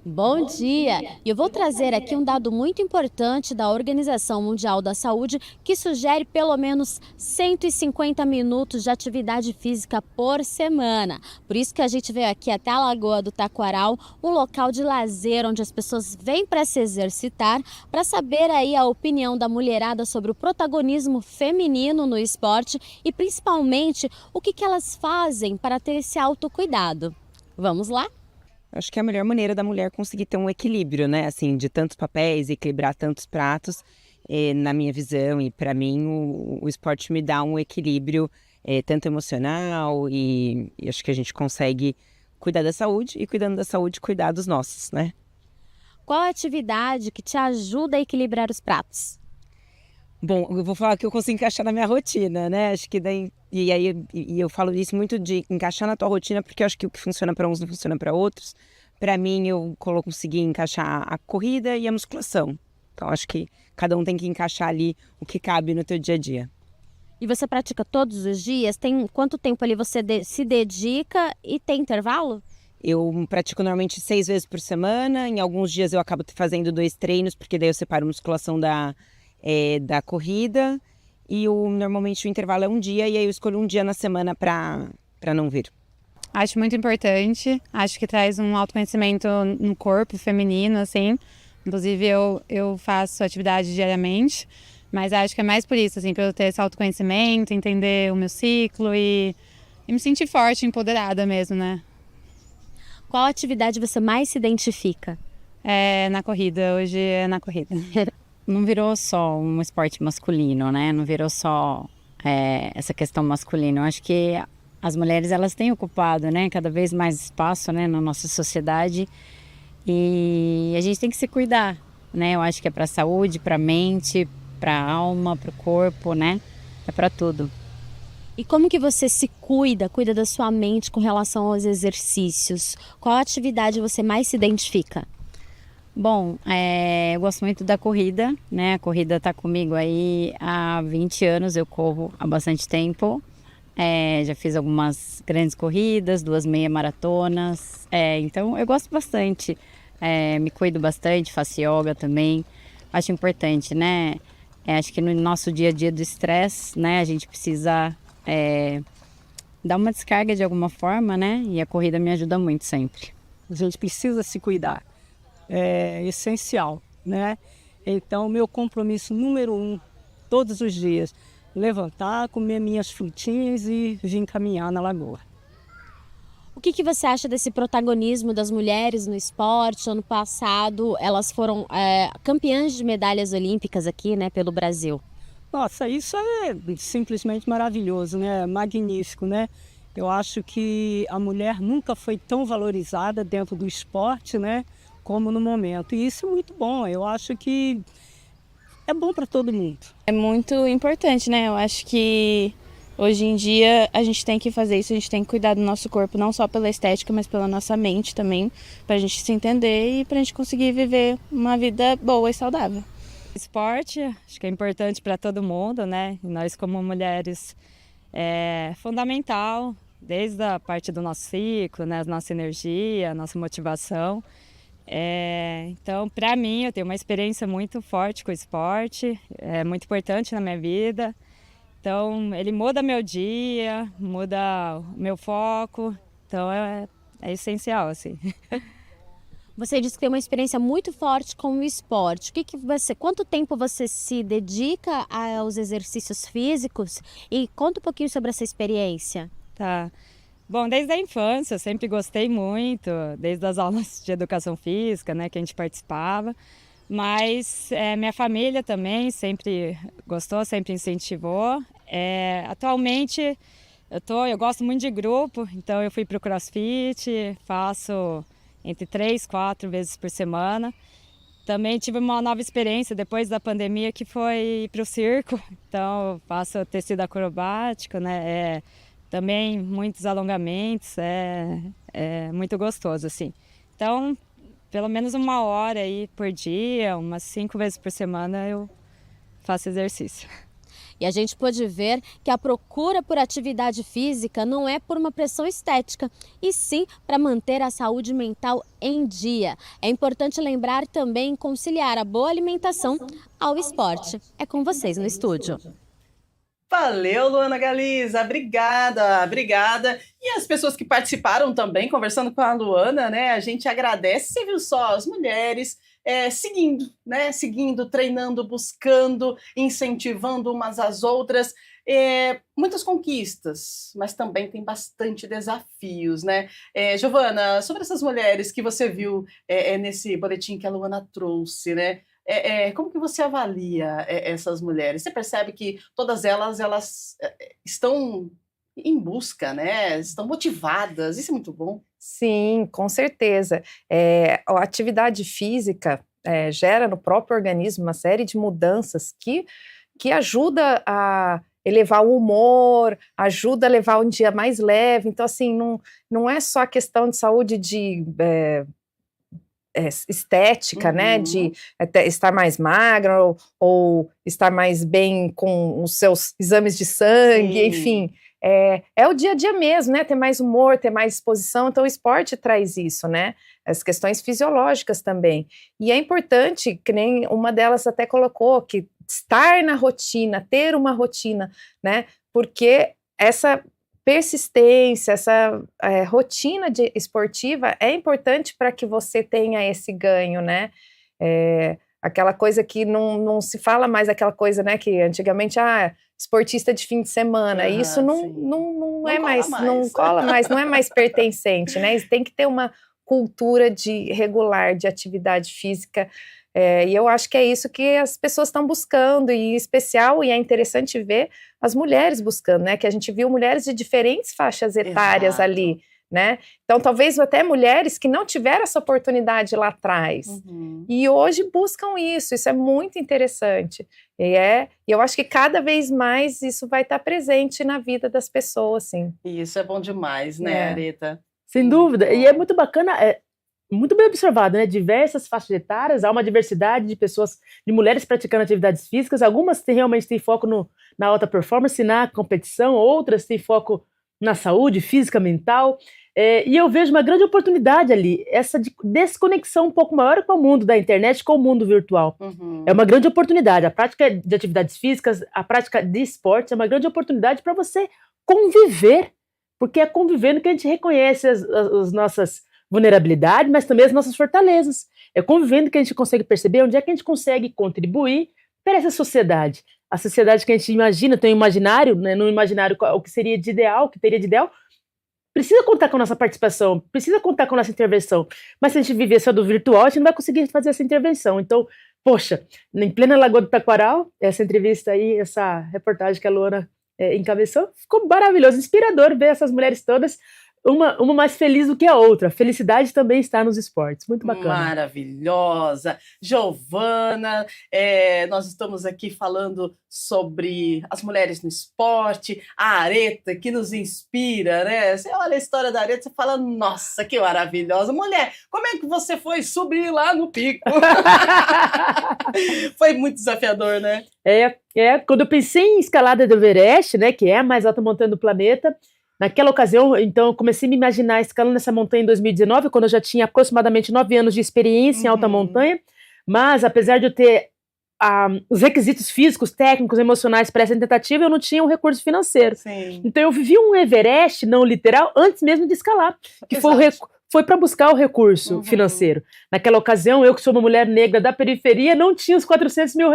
Bom dia! E eu vou trazer aqui um dado muito importante da Organização Mundial da Saúde, que sugere pelo menos 150 minutos de atividade física por semana. Por isso que a gente veio aqui até a Lagoa do Taquaral, um local de lazer onde as pessoas vêm para se exercitar, para saber aí a opinião da mulherada sobre o protagonismo feminino no esporte e principalmente o que elas fazem para ter esse autocuidado. Vamos lá? Acho que é a melhor maneira da mulher conseguir ter um equilíbrio, né? Assim, de tantos papéis, equilibrar tantos pratos, na minha visão e para mim o esporte me dá um equilíbrio tanto emocional e acho que a gente consegue cuidar da saúde e cuidando da saúde cuidar dos nossos, né? Qual a atividade que te ajuda a equilibrar os pratos? Bom, eu vou falar que eu consigo encaixar na minha rotina, né? Acho que daí e eu falo isso muito de encaixar na tua rotina, porque eu acho que o que funciona para uns não funciona para outros. Para mim, eu consegui encaixar a corrida e a musculação. Então, acho que cada um tem que encaixar ali o que cabe no teu dia a dia. E você pratica todos os dias? Tem quanto tempo ali você se dedica e tem intervalo? Eu pratico normalmente 6 vezes por semana. Em alguns dias eu acabo fazendo 2 treinos, porque daí eu separo musculação da corrida. E normalmente o intervalo é um dia, e aí eu escolho um dia na semana para não vir. Acho muito importante, acho que traz um autoconhecimento no corpo feminino, assim. Inclusive eu faço atividade diariamente, mas acho que é mais por isso, assim, para eu ter esse autoconhecimento, entender o meu ciclo e me sentir forte, empoderada mesmo, né? Qual atividade você mais se identifica? Na corrida, hoje é na corrida. Não virou só um esporte masculino, né? Não virou só essa questão masculina. Eu acho que as mulheres, elas têm ocupado, né, cada vez mais espaço, né, na nossa sociedade, e a gente tem que se cuidar, né? Eu acho que é para a saúde, para a mente, para a alma, para o corpo, né? É para tudo. E como que você se cuida da sua mente com relação aos exercícios? Qual atividade você mais se identifica? Bom, eu gosto muito da corrida, né? A corrida está comigo aí há 20 anos, eu corro há bastante tempo. Já fiz algumas grandes corridas, 2 meia maratonas, então eu gosto bastante, me cuido bastante, faço yoga também, acho importante, né? Acho que no nosso dia a dia do estresse, né, a gente precisa dar uma descarga de alguma forma, né? E a corrida me ajuda muito sempre. A gente precisa se cuidar. É essencial, né? Então, meu compromisso número 1, todos os dias, levantar, comer minhas frutinhas e vir caminhar na lagoa. O que você acha desse protagonismo das mulheres no esporte? Ano passado, elas foram campeãs de medalhas olímpicas aqui, né, pelo Brasil. Nossa, isso é simplesmente maravilhoso, né? Magnífico, né? Eu acho que a mulher nunca foi tão valorizada dentro do esporte, né, como no momento. E isso é muito bom. Eu acho que é bom para todo mundo. É muito importante, né? Eu acho que hoje em dia a gente tem que fazer isso, a gente tem que cuidar do nosso corpo, não só pela estética, mas pela nossa mente também, para a gente se entender e para a gente conseguir viver uma vida boa e saudável. Esporte, acho que é importante para todo mundo, né? E nós como mulheres é fundamental, desde a parte do nosso ciclo, né? A nossa energia, a nossa motivação. Então, para mim, eu tenho uma experiência muito forte com o esporte, é muito importante na minha vida. Então, ele muda meu dia, muda o meu foco, então é essencial, assim. Você disse que tem uma experiência muito forte com o esporte. Quanto tempo você se dedica aos exercícios físicos? E conta um pouquinho sobre essa experiência. Tá. Bom, desde a infância eu sempre gostei muito, desde as aulas de educação física, né, que a gente participava, mas minha família também sempre gostou, sempre incentivou. Atualmente eu gosto muito de grupo, então eu fui para o CrossFit, faço entre 3 e 4 vezes por semana. Também tive uma nova experiência depois da pandemia, que foi ir para o circo, então eu faço tecido acrobático, né? Também muitos alongamentos, é muito gostoso, assim. Então, pelo menos 1 hora aí por dia, umas 5 vezes por semana eu faço exercício. E a gente pôde ver que a procura por atividade física não é por uma pressão estética, e sim para manter a saúde mental em dia. É importante lembrar também conciliar a boa alimentação ao esporte. É com vocês no estúdio. Valeu, Luana Galiza, obrigada. E as pessoas que participaram também, conversando com a Luana, né? A gente agradece. Você viu só, as mulheres seguindo, né? Seguindo, treinando, buscando, incentivando umas às outras. Muitas conquistas, mas também tem bastante desafios, né? Giovana, sobre essas mulheres que você viu nesse boletim que a Luana trouxe, né? Como que você avalia essas mulheres? Você percebe que todas elas estão em busca, né? Estão motivadas, isso é muito bom. Sim, com certeza. A atividade física gera no próprio organismo uma série de mudanças que ajuda a elevar o humor, ajuda a levar um dia mais leve. Então, assim, não é só questão de saúde estética, né, de estar mais magra ou estar mais bem com os seus exames de sangue, Sim. enfim, é o dia a dia mesmo, né, ter mais humor, ter mais disposição, então o esporte traz isso, né, as questões fisiológicas também, e é importante, que nem uma delas até colocou, que estar na rotina, ter uma rotina, né, porque essa persistência, essa rotina esportiva é importante para que você tenha esse ganho, né? Aquela coisa que não se fala mais, aquela coisa, né, que antigamente, esportista de fim de semana, isso não é mais, não cola mais, não é mais pertencente, né? Tem que ter uma cultura regular de atividade física, e eu acho que é isso que as pessoas estão buscando, e em especial, e é interessante ver as mulheres buscando, né, que a gente viu mulheres de diferentes faixas etárias ali, né, então talvez até mulheres que não tiveram essa oportunidade lá atrás, e hoje buscam isso é muito interessante, e eu acho que cada vez mais isso vai estar presente na vida das pessoas, sim. Isso é bom demais, né, Areta? Sem dúvida, e é muito bacana, muito bem observado, né? Diversas faixas etárias, há uma diversidade de pessoas, de mulheres praticando atividades físicas, algumas realmente têm foco na alta performance, na competição, outras têm foco na saúde física, mental, e eu vejo uma grande oportunidade ali, essa desconexão um pouco maior com o mundo da internet, com o mundo virtual. É uma grande oportunidade, a prática de atividades físicas, a prática de esporte é uma grande oportunidade para você conviver, porque é convivendo que a gente reconhece as nossas vulnerabilidade, mas também as nossas fortalezas. É convivendo que a gente consegue perceber onde é que a gente consegue contribuir para essa sociedade. A sociedade que a gente imagina, tem um imaginário, né, no imaginário o que seria de ideal, o que teria de ideal, precisa contar com a nossa participação, precisa contar com a nossa intervenção. Mas se a gente viver só do virtual, a gente não vai conseguir fazer essa intervenção. Então, poxa, em plena Lagoa do Taquaral, essa entrevista aí, essa reportagem que a Luana encabeçou, ficou maravilhoso, inspirador ver essas mulheres todas, uma mais feliz do que a outra. A felicidade também está nos esportes. Muito bacana. Maravilhosa. Giovana, nós estamos aqui falando sobre as mulheres no esporte, a Areta, que nos inspira, né? Você olha a história da Areta, você fala, nossa, que maravilhosa. Mulher, como é que você foi subir lá no pico? Foi muito desafiador, né? Quando eu pensei em escalada do Everest, né, que é a mais alta montanha do planeta, naquela ocasião, então, eu comecei a me imaginar escalando essa montanha em 2019, quando eu já tinha aproximadamente 9 anos de experiência em alta montanha, mas apesar de eu ter os requisitos físicos, técnicos, emocionais para essa tentativa, eu não tinha um recurso financeiro. Sim. Então eu vivi um Everest, não literal, antes mesmo de escalar, que foi para buscar o recurso financeiro. Naquela ocasião, eu que sou uma mulher negra da periferia, não tinha os R$400 mil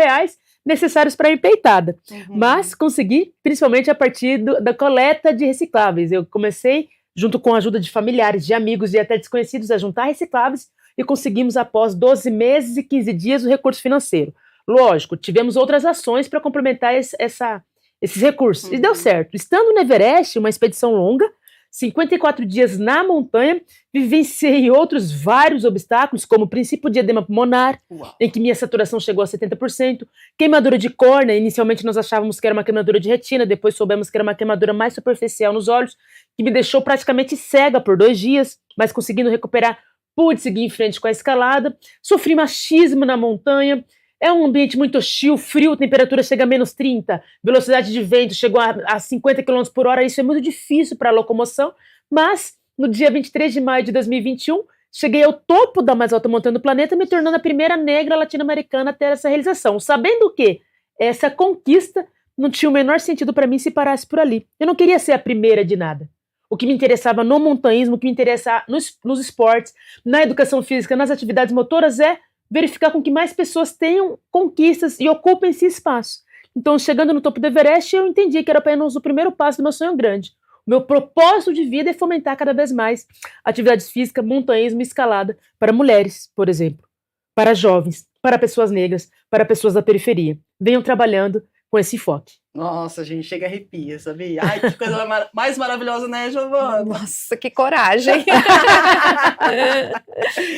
necessários para ir peitada, mas consegui, principalmente a partir da coleta de recicláveis. Eu comecei, junto com a ajuda de familiares, de amigos e até desconhecidos, a juntar recicláveis e conseguimos, após 12 meses e 15 dias, o recurso financeiro. Lógico, tivemos outras ações para complementar esses recursos, e deu certo. Estando no Everest, uma expedição longa, 54 dias na montanha, vivenciei outros vários obstáculos, como o princípio de edema pulmonar, em que minha saturação chegou a 70%, queimadura de córnea, inicialmente nós achávamos que era uma queimadura de retina, depois soubemos que era uma queimadura mais superficial nos olhos, que me deixou praticamente cega por 2 dias, mas conseguindo recuperar pude seguir em frente com a escalada, sofri machismo na montanha, é um ambiente muito hostil, frio, temperatura chega a -30, velocidade de vento chegou a 50 km por hora, isso é muito difícil para a locomoção, mas no dia 23 de maio de 2021, cheguei ao topo da mais alta montanha do planeta, me tornando a primeira negra latino-americana a ter essa realização, sabendo que essa conquista não tinha o menor sentido para mim se parasse por ali. Eu não queria ser a primeira de nada. O que me interessava no montanhismo, o que me interessa nos esportes, na educação física, nas atividades motoras é verificar com que mais pessoas tenham conquistas e ocupem esse espaço. Então, chegando no topo do Everest, eu entendi que era apenas o primeiro passo do meu sonho grande. O meu propósito de vida é fomentar cada vez mais atividades físicas, montanhismo e escalada para mulheres, por exemplo, para jovens, para pessoas negras, para pessoas da periferia. Venham trabalhando com esse enfoque. Nossa, gente, chega a arrepia, sabia? Ai, que coisa mais maravilhosa, né, Giovana? Nossa, que coragem!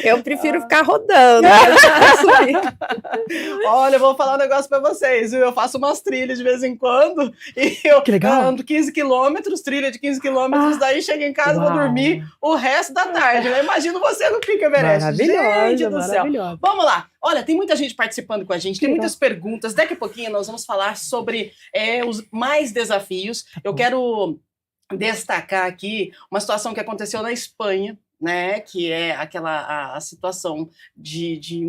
Eu prefiro ficar rodando. Olha, eu vou falar um negócio pra vocês, viu? Eu faço umas trilhas de vez em quando e eu Que legal. ando 15 quilômetros, trilha de 15 quilômetros, daí chego em casa e vou dormir o resto da tarde, né? Imagino você no Pico Everest. Gente do céu. Vamos lá. Olha, tem muita gente participando com a gente, tem muitas perguntas. Daqui a pouquinho nós vamos falar sobre os mais desafios. Eu quero destacar aqui uma situação que aconteceu na Espanha, né? Que é a situação de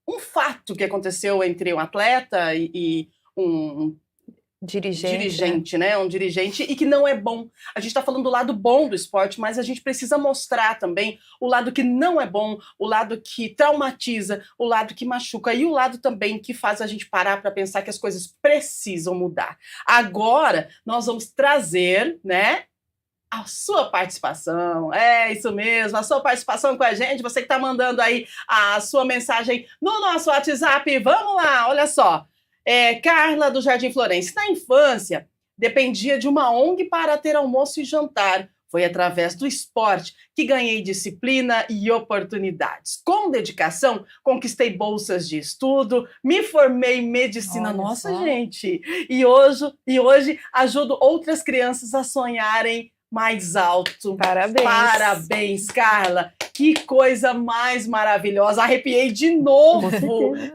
um fato que aconteceu entre um atleta e um dirigente, né? Um dirigente, e que não é bom. A gente está falando do lado bom do esporte, mas a gente precisa mostrar também o lado que não é bom, o lado que traumatiza, o lado que machuca e o lado também que faz a gente parar para pensar que as coisas precisam mudar. Agora, nós vamos trazer, né, a sua participação, é isso mesmo, a sua participação com a gente, você que está mandando aí a sua mensagem no nosso WhatsApp, vamos lá, olha só. Carla do Jardim Florense. Na infância, dependia de uma ONG para ter almoço e jantar. Foi através do esporte que ganhei disciplina e oportunidades. Com dedicação, conquistei bolsas de estudo, me formei em medicina. Olha Nossa, só. gente! E hoje ajudo outras crianças a sonharem mais alto. Parabéns. Parabéns, Carla. Que coisa mais maravilhosa. Arrepiei de novo.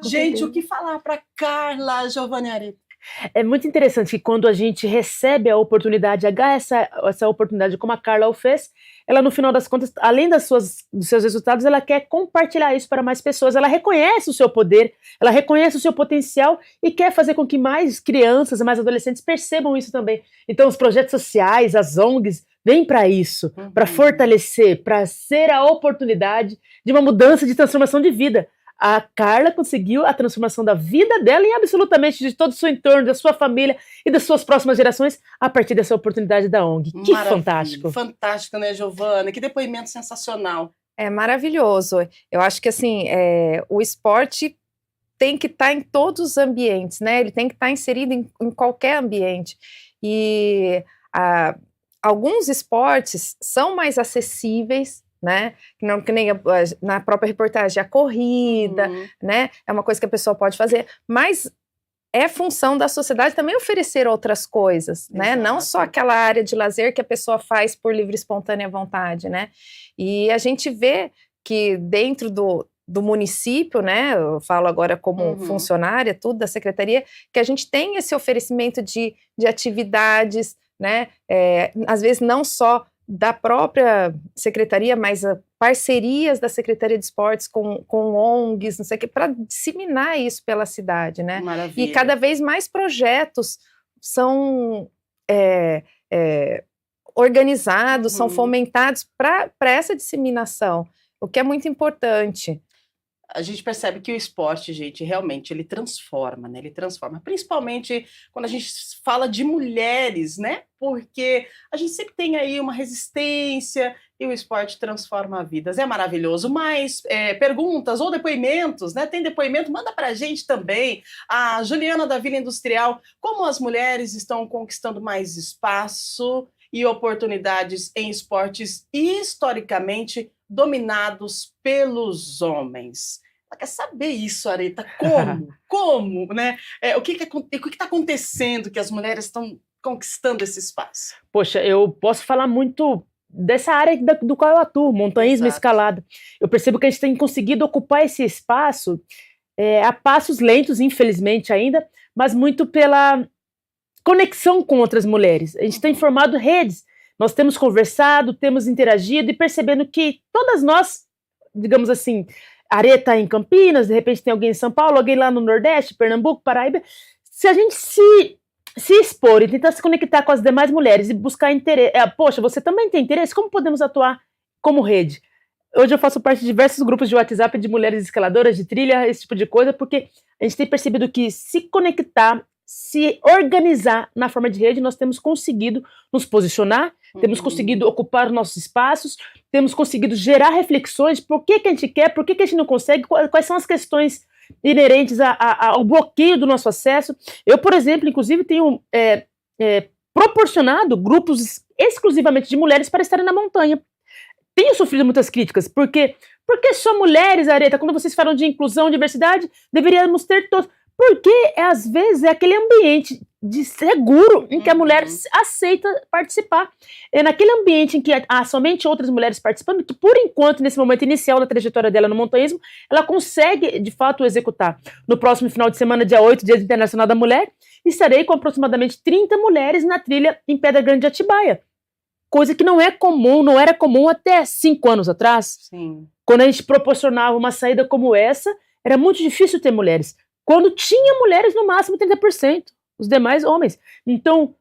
Gente, o que falar para Carla, Giovanni Areta? É muito interessante que quando a gente recebe a oportunidade, agarra essa oportunidade como a Carla o fez, ela no final das contas, além dos seus resultados, ela quer compartilhar isso para mais pessoas, ela reconhece o seu poder, ela reconhece o seu potencial e quer fazer com que mais crianças, mais adolescentes percebam isso também. Então os projetos sociais, as ONGs, vêm para isso, para fortalecer, para ser a oportunidade de uma mudança de transformação de vida. A Carla conseguiu a transformação da vida dela e absolutamente de todo o seu entorno, da sua família e das suas próximas gerações a partir dessa oportunidade da ONG. Que Maravilha. fantástico. Fantástico, né, Giovana? Que depoimento sensacional. É maravilhoso. Eu acho que assim, o esporte tem que estar em todos os ambientes, né? Ele tem que estar inserido em qualquer ambiente. E alguns esportes são mais acessíveis, né? Que nem na própria reportagem, a corrida, né? É uma coisa que a pessoa pode fazer, mas é função da sociedade também oferecer outras coisas, né? Não só aquela área de lazer que a pessoa faz por livre e espontânea vontade, né? E a gente vê que dentro do município, né? Eu falo agora como funcionária, tudo da secretaria, que a gente tem esse oferecimento de atividades, né? Às vezes não só da própria secretaria, mas parcerias da Secretaria de Esportes com ONGs, não sei o que, para disseminar isso pela cidade, né? Maravilha. E cada vez mais projetos são organizados, são fomentados para essa disseminação, o que é muito importante. A gente percebe que o esporte, gente, realmente, ele transforma, né? Ele transforma, principalmente quando a gente fala de mulheres, né? Porque a gente sempre tem aí uma resistência e o esporte transforma vidas. É maravilhoso. Mas perguntas ou depoimentos, né? Tem depoimento? Manda pra gente também. A Juliana da Vila Industrial, como as mulheres estão conquistando mais espaço e oportunidades em esportes historicamente dominados pelos homens. Ela quer saber isso, Areta. Como? Como, né? O que está acontecendo que as mulheres estão conquistando esse espaço? Poxa, eu posso falar muito dessa área do qual eu atuo, montanhismo e Exato. escalada. Eu percebo que a gente tem conseguido ocupar esse espaço a passos lentos, infelizmente ainda, mas muito pela conexão com outras mulheres. A gente tem formado redes, nós temos conversado, temos interagido e percebendo que todas nós, digamos assim, a Arê está em Campinas, de repente tem alguém em São Paulo, alguém lá no Nordeste, Pernambuco, Paraíba. Se a gente se expor e tentar se conectar com as demais mulheres e buscar interesse, poxa, você também tem interesse? Como podemos atuar como rede? Hoje eu faço parte de diversos grupos de WhatsApp de mulheres escaladoras, de trilha, esse tipo de coisa, porque a gente tem percebido que se conectar, se organizar na forma de rede, nós temos conseguido nos posicionar, temos conseguido ocupar nossos espaços, temos conseguido gerar reflexões, por que a gente quer, por que a gente não consegue, quais são as questões inerentes ao bloqueio do nosso acesso. Eu, por exemplo, inclusive, tenho proporcionado grupos exclusivamente de mulheres para estarem na montanha. Tenho sofrido muitas críticas, porque só mulheres, Areta, quando vocês falam de inclusão, diversidade, deveríamos ter todos. Porque, às vezes, é aquele ambiente de seguro em que a mulher aceita participar. É naquele ambiente em que há somente outras mulheres participando, que, por enquanto, nesse momento inicial da trajetória dela no montanhismo, ela consegue, de fato, executar. No próximo final de semana, dia 8, Dia Internacional da Mulher, estarei com aproximadamente 30 mulheres na trilha em Pedra Grande de Atibaia. Coisa que não é comum, não era comum até 5 anos atrás. Sim. Quando a gente proporcionava uma saída como essa, era muito difícil ter mulheres. Quando tinha mulheres, no máximo 30%, os demais homens. Então,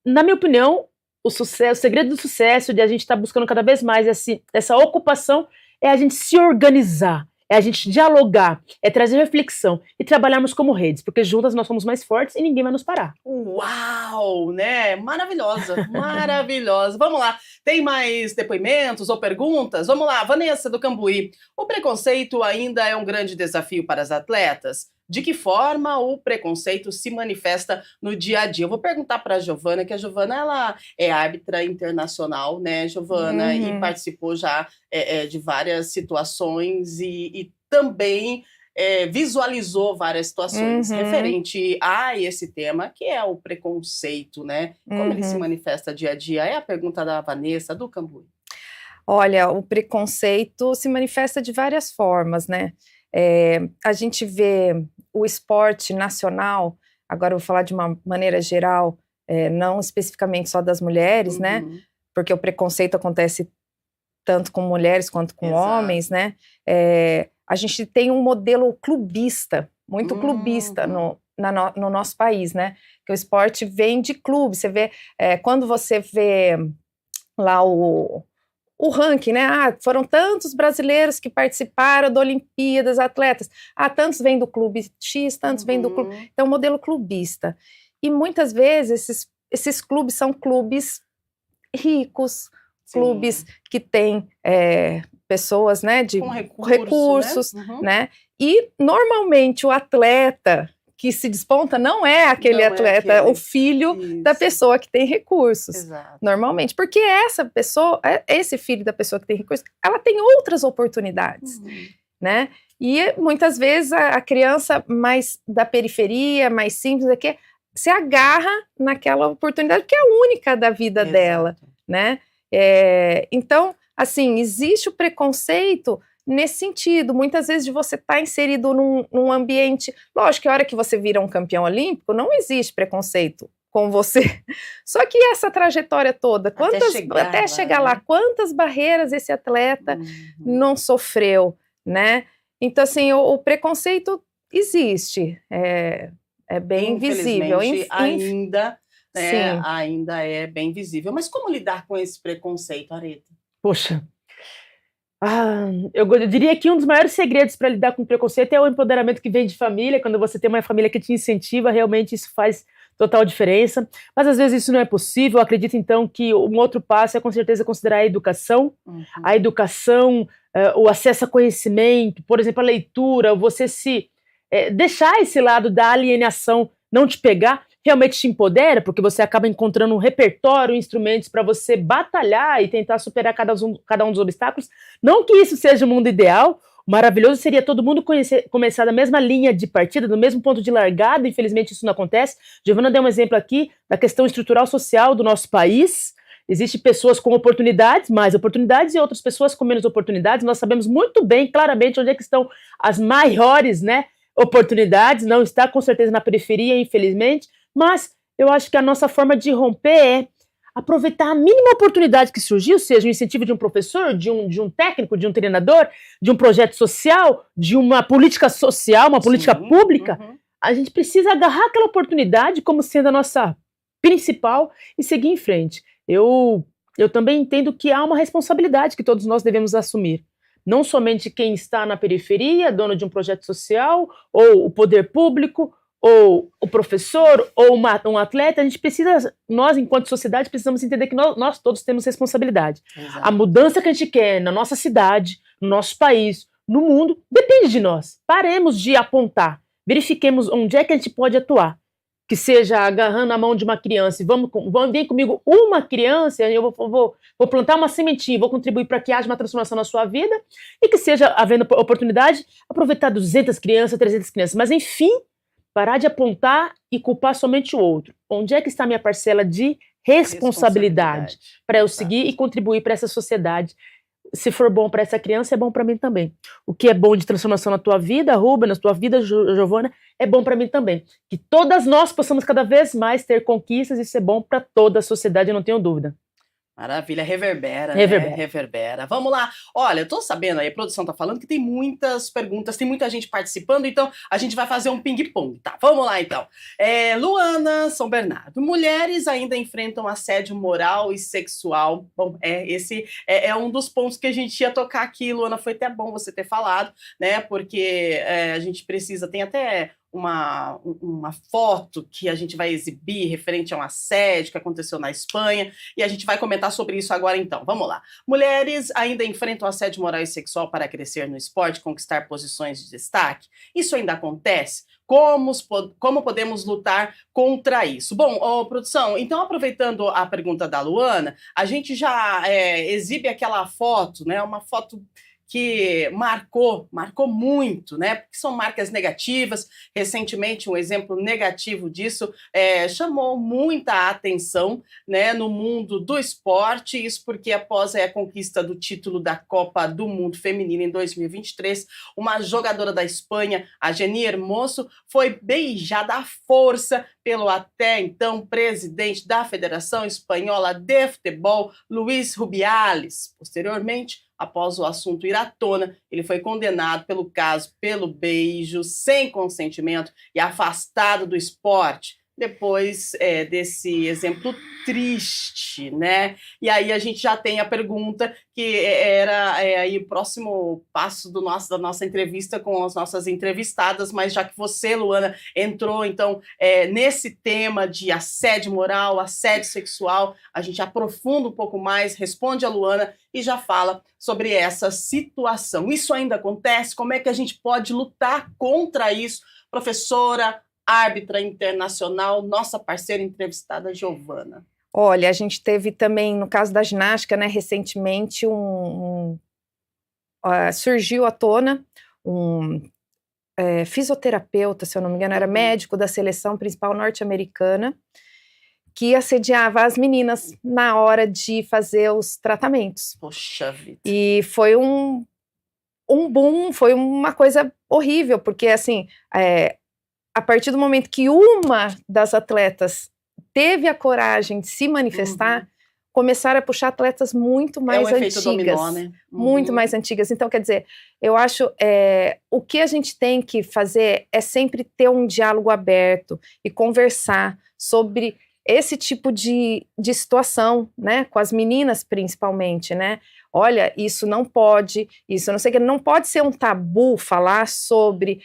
na minha opinião, o segredo do sucesso, de a gente estar buscando cada vez mais essa ocupação, é a gente se organizar, é a gente dialogar, é trazer reflexão e trabalharmos como redes, porque juntas nós somos mais fortes e ninguém vai nos parar. Uau, né? Maravilhosa, maravilhosa. Vamos lá, tem mais depoimentos ou perguntas? Vamos lá, Vanessa do Cambuí. O preconceito ainda é um grande desafio para as atletas? De que forma o preconceito se manifesta no dia a dia? Eu vou perguntar para a Giovana, que a Giovana ela é árbitra internacional, né, Giovana? E participou já de várias situações e também visualizou várias situações referente a esse tema, que é o preconceito, né? Como ele se manifesta dia a dia? É a pergunta da Vanessa, do Cambuí. Olha, o preconceito se manifesta de várias formas, né? A gente vê o esporte nacional, agora eu vou falar de uma maneira geral, não especificamente só das mulheres, né? Porque o preconceito acontece tanto com mulheres quanto com homens, né? A gente tem um modelo clubista, muito clubista no nosso país, né? Que o esporte vem de clube. Você vê, quando você vê lá o ranking, né? Foram tantos brasileiros que participaram da Olimpíadas, atletas. Tantos vêm do clube X, tantos vêm do clube... Então, modelo clubista. E muitas vezes esses clubes são clubes ricos, clubes que têm pessoas, né, de recursos, né? E normalmente o atleta que se desponta não é aquele atleta, o filho da pessoa que tem recursos. Exato. Normalmente, porque essa pessoa, esse filho da pessoa que tem recursos, ela tem outras oportunidades, né? E muitas vezes a criança mais da periferia, mais simples aqui, se agarra naquela oportunidade que é a única da vida dela, né? Então, assim, existe o preconceito nesse sentido, muitas vezes de você estar inserido num ambiente, lógico que a hora que você vira um campeão olímpico, não existe preconceito com você, só que essa trajetória toda, até chegar lá, quantas barreiras esse atleta não sofreu, né? Então, assim, o preconceito existe, é bem visível. Ainda, né, ainda é bem visível. Mas como lidar com esse preconceito, Areta? Poxa, eu diria que um dos maiores segredos para lidar com o preconceito é o empoderamento que vem de família. Quando você tem uma família que te incentiva, realmente isso faz total diferença. Mas às vezes isso não é possível. Eu acredito então que um outro passo é com certeza considerar a educação, o acesso a conhecimento, por exemplo, a leitura, você deixar esse lado da alienação não te pegar, realmente te empodera, porque você acaba encontrando um repertório, instrumentos para você batalhar e tentar superar cada um dos obstáculos. Não que isso seja o mundo ideal, o maravilhoso seria todo mundo começar da mesma linha de partida, do mesmo ponto de largada. Infelizmente isso não acontece. Giovana deu um exemplo aqui da questão estrutural social do nosso país, Existem pessoas com oportunidades, mais oportunidades, e outras pessoas com menos oportunidades. Nós sabemos muito bem, claramente, onde é que estão as maiores, né, oportunidades. Não está, com certeza, na periferia, infelizmente, mas eu acho que a nossa forma de romper é aproveitar a mínima oportunidade que surgiu, seja o incentivo de um professor, de um técnico, de um treinador, de um projeto social, de uma política social, uma política pública. A gente precisa agarrar aquela oportunidade como sendo a nossa principal e seguir em frente. Eu também entendo que há uma responsabilidade que todos nós devemos assumir. Não somente quem está na periferia, dono de um projeto social, ou o poder público, ou o professor, ou um atleta. A gente precisa, nós enquanto sociedade, precisamos entender que nós todos temos responsabilidade. Exato. A mudança que a gente quer na nossa cidade, no nosso país, no mundo, depende de nós. Paremos de apontar, verifiquemos onde é que a gente pode atuar. Que seja agarrando a mão de uma criança e vem comigo uma criança, eu vou plantar uma sementinha, vou contribuir para que haja uma transformação na sua vida, e que seja, havendo oportunidade, aproveitar 200 crianças, 300 crianças, mas enfim, parar de apontar e culpar somente o outro. Onde é que está a minha parcela de responsabilidade para eu seguir e contribuir para essa sociedade? Se for bom para essa criança, é bom para mim também. O que é bom de transformação na tua vida, Rubens, na tua vida, Giovana, é bom para mim também. Que todas nós possamos cada vez mais ter conquistas, e isso é bom para toda a sociedade, eu não tenho dúvida. Maravilha, reverbera, Reverbera. né? Reverbera. Vamos lá. Olha, eu tô sabendo aí, a produção tá falando que tem muitas perguntas, tem muita gente participando, então a gente vai fazer um ping-pong, tá? Vamos lá, então. Luana São Bernardo. Mulheres ainda enfrentam assédio moral e sexual. Bom, esse é um dos pontos que a gente ia tocar aqui, Luana. Foi até bom você ter falado, né? Porque a gente precisa, tem até uma foto que a gente vai exibir referente a um assédio que aconteceu na Espanha, e a gente vai comentar sobre isso agora então. Vamos lá. Mulheres ainda enfrentam assédio moral e sexual para crescer no esporte, conquistar posições de destaque? Isso ainda acontece? Como podemos lutar contra isso? Bom, produção, então aproveitando a pergunta da Luana, a gente já exibe aquela foto, né? Uma foto que marcou muito, né? Porque são marcas negativas. Recentemente, um exemplo negativo disso chamou muita atenção, né, no mundo do esporte. Isso porque após a conquista do título da Copa do Mundo Feminina em 2023, uma jogadora da Espanha, a Jenny Hermoso, foi beijada à força pelo até então presidente da Federação Espanhola de Futebol, Luís Rubiales. Posteriormente, após o assunto ir à tona, ele foi condenado pelo caso pelo beijo sem consentimento e afastado do esporte. Depois desse exemplo triste, né? E aí a gente já tem a pergunta que era aí o próximo passo da nossa entrevista com as nossas entrevistadas, mas já que você, Luana, entrou então nesse tema de assédio moral, assédio sexual, a gente aprofunda um pouco mais, responde a Luana e já fala sobre essa situação. Isso ainda acontece? Como é que a gente pode lutar contra isso? Professora, árbitra internacional, nossa parceira entrevistada, Giovana. Olha, a gente teve também, no caso da ginástica, né, recentemente, surgiu à tona um fisioterapeuta, se eu não me engano, era médico da seleção principal norte-americana, que assediava as meninas na hora de fazer os tratamentos. Poxa vida. E foi um boom, foi uma coisa horrível, porque assim, a partir do momento que uma das atletas teve a coragem de se manifestar, começaram a puxar atletas muito mais antigas. Dominó, né? Muito mais antigas. Então, quer dizer, eu acho o que a gente tem que fazer é sempre ter um diálogo aberto e conversar sobre esse tipo de situação, né? Com as meninas principalmente, né? Olha, isso não pode, isso não sei o que, não pode ser um tabu falar sobre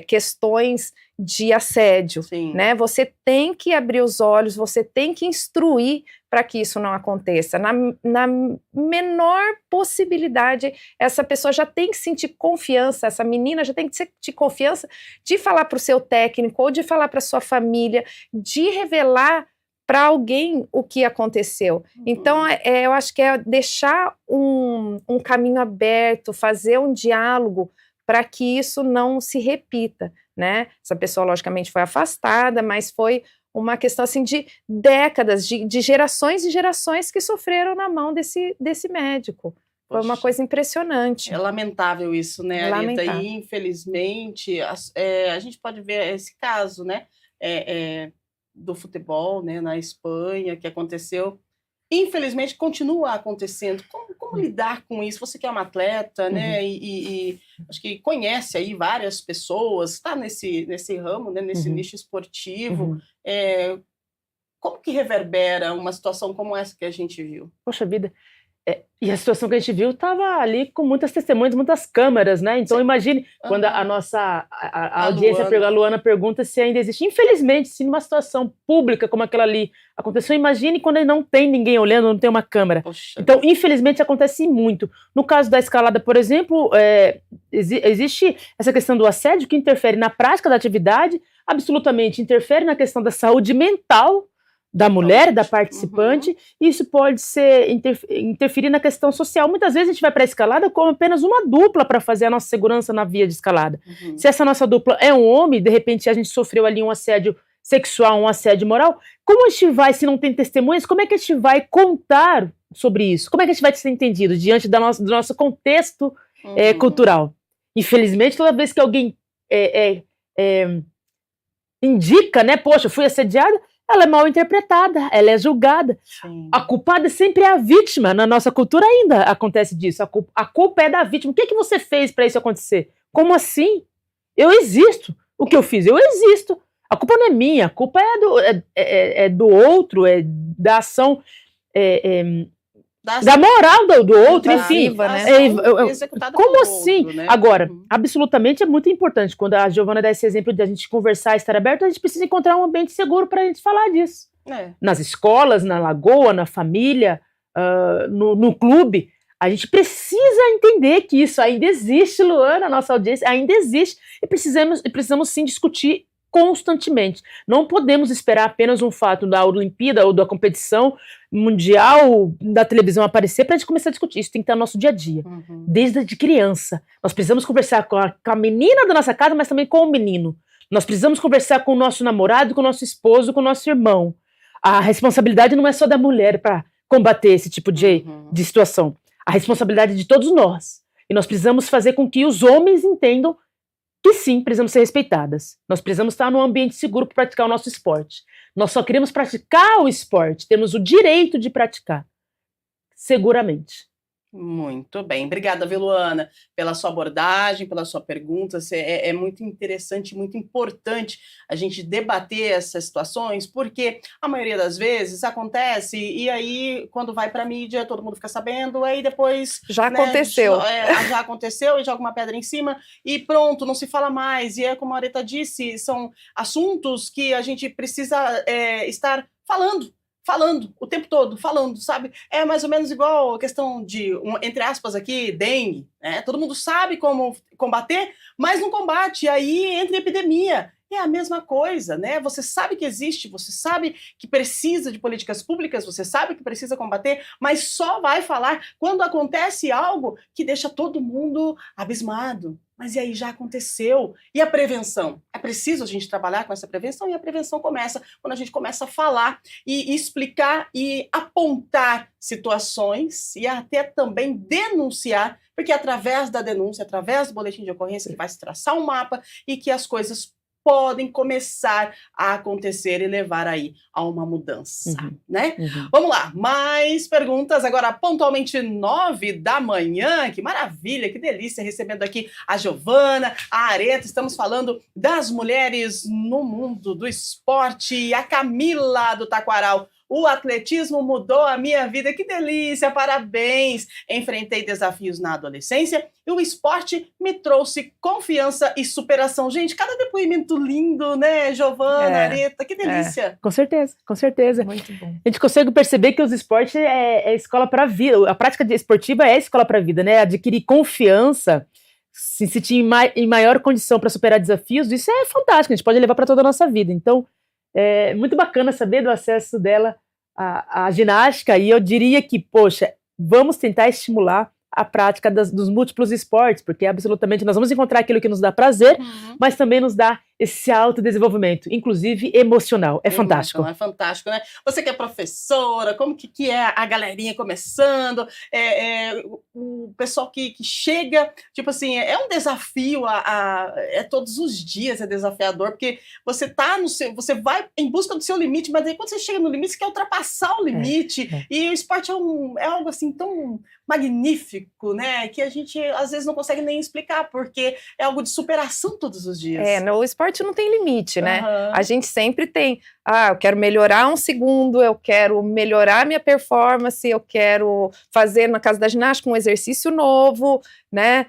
questões de assédio, né? Você tem que abrir os olhos, você tem que instruir para que isso não aconteça. Na menor possibilidade, essa pessoa já tem que sentir confiança, essa menina já tem que sentir confiança de falar para o seu técnico ou de falar para sua família, de revelar para alguém o que aconteceu. Então, eu acho que é deixar um caminho aberto, fazer um diálogo para que isso não se repita, né? Essa pessoa, logicamente, foi afastada, mas foi uma questão assim de décadas, de gerações e gerações que sofreram na mão desse médico. Foi uma Poxa. coisa impressionante. É lamentável isso, né, Areta? Lamentável. E, infelizmente, a gente pode ver esse caso, né, do futebol, né, na Espanha, que aconteceu. Infelizmente, continua acontecendo. Como lidar com isso? Você que é uma atleta, né, e acho que conhece aí várias pessoas, está nesse ramo, né, nesse nicho esportivo. Como que reverbera uma situação como essa que a gente viu? Poxa vida. E a situação que a gente viu estava ali com muitas testemunhas, muitas câmeras, né? Então, imagine quando a nossa audiência, a Luana pergunta se ainda existe. Infelizmente, se numa situação pública como aquela ali aconteceu, imagine quando não tem ninguém olhando, não tem uma câmera. Poxa. Então, infelizmente, acontece muito. No caso da escalada, por exemplo, existe essa questão do assédio que interfere na prática da atividade, absolutamente interfere na questão da saúde mental da mulher, da participante, e isso pode ser interferir na questão social. Muitas vezes a gente vai para a escalada com apenas uma dupla para fazer a nossa segurança na via de escalada. Se essa nossa dupla é um homem, de repente a gente sofreu ali um assédio sexual, um assédio moral, como a gente vai, se não tem testemunhas, como é que a gente vai contar sobre isso? Como é que a gente vai ser entendido diante do nosso contexto cultural? Infelizmente, toda vez que alguém indica, né, poxa, eu fui assediada, ela é mal interpretada, ela é julgada. Sim. A culpada sempre é a vítima. Na nossa cultura ainda acontece disso. A culpa é da vítima. O que você fez para isso acontecer? Como assim? Eu existo. O que eu fiz? Eu existo. A culpa não é minha, a culpa é do outro, é da ação, da moral do outro, enfim. Né? Como assim? Né? Agora, absolutamente é muito importante. Quando a Giovana dá esse exemplo de a gente conversar, estar aberto, a gente precisa encontrar um ambiente seguro para a gente falar disso. Nas escolas, na lagoa, na família, no clube. A gente precisa entender que isso ainda existe, Luana, a nossa audiência ainda existe, e precisamos sim discutir constantemente. Não podemos esperar apenas um fato da Olimpíada ou da competição mundial da televisão aparecer para a gente começar a discutir. Isso tem que estar no nosso dia a dia, desde de criança. Nós precisamos conversar com a menina da nossa casa, mas também com o menino. Nós precisamos conversar com o nosso namorado, com o nosso esposo, com o nosso irmão. A responsabilidade não é só da mulher para combater esse tipo de situação. A responsabilidade é de todos nós. E nós precisamos fazer com que os homens entendam que sim, precisamos ser respeitadas. Nós precisamos estar num ambiente seguro para praticar o nosso esporte. Nós só queremos praticar o esporte, temos o direito de praticar, seguramente. Muito bem. Obrigada, Luana, pela sua abordagem, pela sua pergunta. É muito interessante, muito importante a gente debater essas situações, porque a maioria das vezes acontece e aí, quando vai para a mídia, todo mundo fica sabendo, aí depois... Já aconteceu. Já aconteceu e joga uma pedra em cima e pronto, não se fala mais. E é como a Areta disse, são assuntos que a gente precisa estar falando o tempo todo, sabe? É mais ou menos igual a questão de, entre aspas aqui, dengue, né? Todo mundo sabe como combater, mas não combate, aí entra epidemia. É a mesma coisa, né? Você sabe que existe, você sabe que precisa de políticas públicas, você sabe que precisa combater, mas só vai falar quando acontece algo que deixa todo mundo abismado. Mas e aí já aconteceu. E a prevenção? É preciso a gente trabalhar com essa prevenção, e a prevenção começa quando a gente começa a falar e explicar e apontar situações e até também denunciar, porque através da denúncia, através do boletim de ocorrência, que vai se traçar um mapa e que as coisas podem começar a acontecer e levar aí a uma mudança, né? Vamos lá, mais perguntas, agora pontualmente 9 da manhã, que maravilha, que delícia, recebendo aqui a Giovana, a Areta, estamos falando das mulheres no mundo do esporte, a Camila do Taquaral. O atletismo mudou a minha vida, que delícia, parabéns! Enfrentei desafios na adolescência e o esporte me trouxe confiança e superação. Gente, cada depoimento lindo, né, Giovana, Areta, que delícia! Com certeza, com certeza. Muito bom. A gente consegue perceber que os esportes é escola para a vida, a prática esportiva é escola para a vida, né? Adquirir confiança, se sentir em maior condição para superar desafios, isso é fantástico, a gente pode levar para toda a nossa vida. Então, é muito bacana saber do acesso dela à ginástica, e eu diria que, poxa, vamos tentar estimular a prática dos múltiplos esportes, porque absolutamente nós vamos encontrar aquilo que nos dá prazer, mas também nos dá esse autodesenvolvimento, inclusive emocional. É fantástico. É fantástico, né? Você que é professora, como que é a galerinha começando, o pessoal que chega, tipo assim, é um desafio, é todos os dias, é desafiador, porque você você vai em busca do seu limite, mas aí quando você chega no limite, você quer ultrapassar o limite, e o esporte é algo assim tão magnífico, né, que a gente às vezes não consegue nem explicar, porque é algo de superação todos os dias. O esporte não tem limite, né? A gente sempre tem, eu quero melhorar 1 segundo, eu quero melhorar minha performance, eu quero fazer, na casa da ginástica, um exercício novo, né?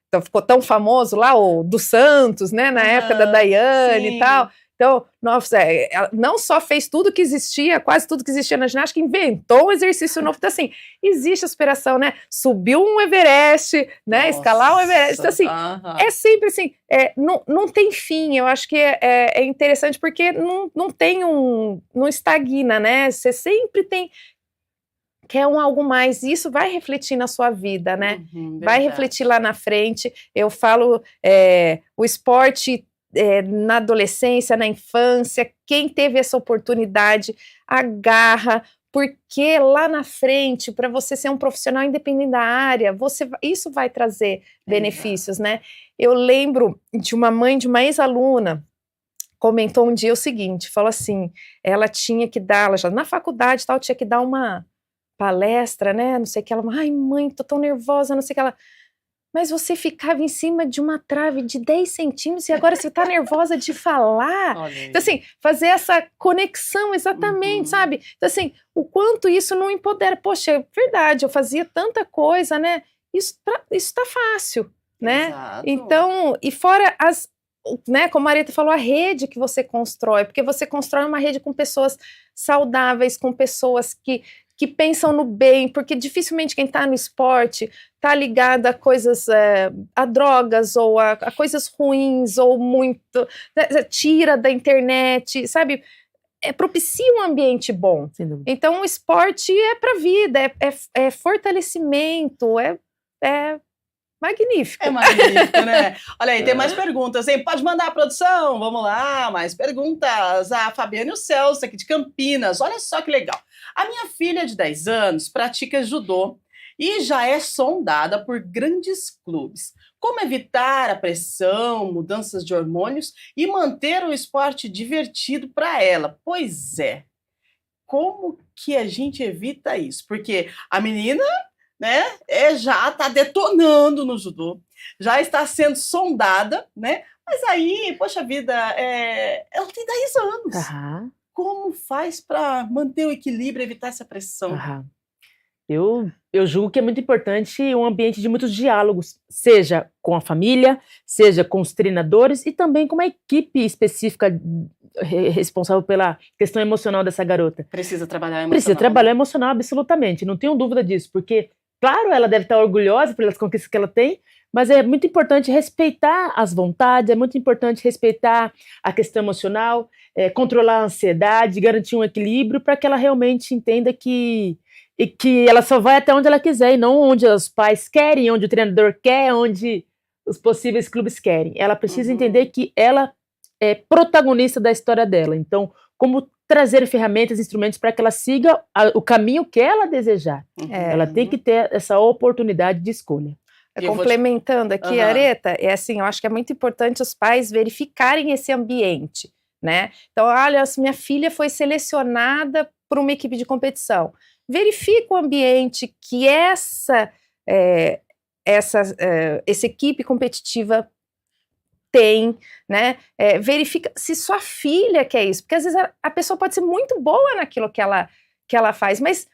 Então ficou tão famoso lá o do Santos, né? Na época da Daiane e tal. Então, nossa, ela não só fez tudo que existia, quase tudo que existia na ginástica, inventou um exercício novo. Então, assim, existe a superação, né? Subiu um Everest, né? Escalar um Everest. Então, assim, é sempre assim, não tem fim. Eu acho que é interessante porque não tem não estagna, né? Você sempre quer algo mais, e isso vai refletir na sua vida, né? Vai refletir lá na frente. Eu falo, o esporte na adolescência, na infância, quem teve essa oportunidade, agarra, porque lá na frente, para você ser um profissional independente da área, isso vai trazer benefícios, né? Eu lembro de uma mãe de uma ex-aluna, comentou um dia o seguinte, falou assim, ela tinha que dar, ela já na faculdade e tal, tinha que dar uma palestra, né, não sei o que, ela, ai mãe, tô tão nervosa, não sei o que, ela, mas você ficava em cima de uma trave de 10 centímetros e agora você tá nervosa de falar. Então, assim, fazer essa conexão exatamente, sabe? Então, assim, o quanto isso não empodera. Poxa, é verdade, eu fazia tanta coisa, né? Isso tá fácil, né? Exato. Então, e fora né, como a Areta falou, a rede que você constrói, porque você constrói uma rede com pessoas saudáveis, com pessoas que pensam no bem, porque dificilmente quem está no esporte está ligado a coisas, a drogas ou a coisas ruins, ou muito, tira da internet, sabe? Propicia um ambiente bom. Então o esporte é para a vida, é fortalecimento, é magnífico. É magnífico, né? Olha aí, tem mais perguntas, hein? Pode mandar a produção, vamos lá, mais perguntas. A Fabiane e o Celso, aqui de Campinas, olha só que legal. A minha filha de 10 anos pratica judô e já é sondada por grandes clubes. Como evitar a pressão, mudanças de hormônios e manter o esporte divertido para ela? Pois é, como que a gente evita isso? Porque a menina, né, já está detonando no judô, já está sendo sondada, né? Mas aí, poxa vida, ela tem 10 anos. Como faz para manter o equilíbrio, evitar essa pressão? Eu julgo que é muito importante um ambiente de muitos diálogos, seja com a família, seja com os treinadores e também com uma equipe específica responsável pela questão emocional dessa garota. Precisa trabalhar emocional. Precisa trabalhar emocional, absolutamente, não tenho dúvida disso, porque, claro, ela deve estar orgulhosa pelas conquistas que ela tem, mas é muito importante respeitar as vontades, é muito importante respeitar a questão emocional, controlar a ansiedade, garantir um equilíbrio para que ela realmente entenda que ela só vai até onde ela quiser e não onde os pais querem, onde o treinador quer, onde os possíveis clubes querem. Ela precisa entender que ela é protagonista da história dela. Então, como trazer ferramentas, instrumentos para que ela siga o caminho que ela desejar. Ela tem que ter essa oportunidade de escolha. Complementando aqui, Areta, assim, eu acho que é muito importante os pais verificarem esse ambiente, né? Então, olha, minha filha foi selecionada por uma equipe de competição. Verifica o ambiente que essa equipe competitiva tem, né? Verifica se sua filha quer isso, porque às vezes a pessoa pode ser muito boa naquilo que ela faz, mas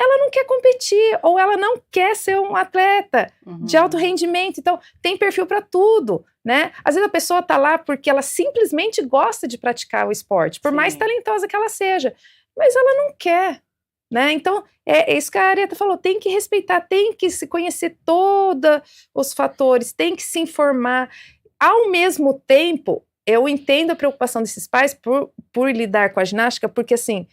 ela não quer competir, ou ela não quer ser um atleta de alto rendimento, então tem perfil para tudo, né? Às vezes a pessoa tá lá porque ela simplesmente gosta de praticar o esporte, por mais talentosa que ela seja, mas ela não quer, né? Então, é isso que a Areta falou, tem que respeitar, tem que se conhecer todos os fatores, tem que se informar. Ao mesmo tempo, eu entendo a preocupação desses pais por lidar com a ginástica, porque, assim,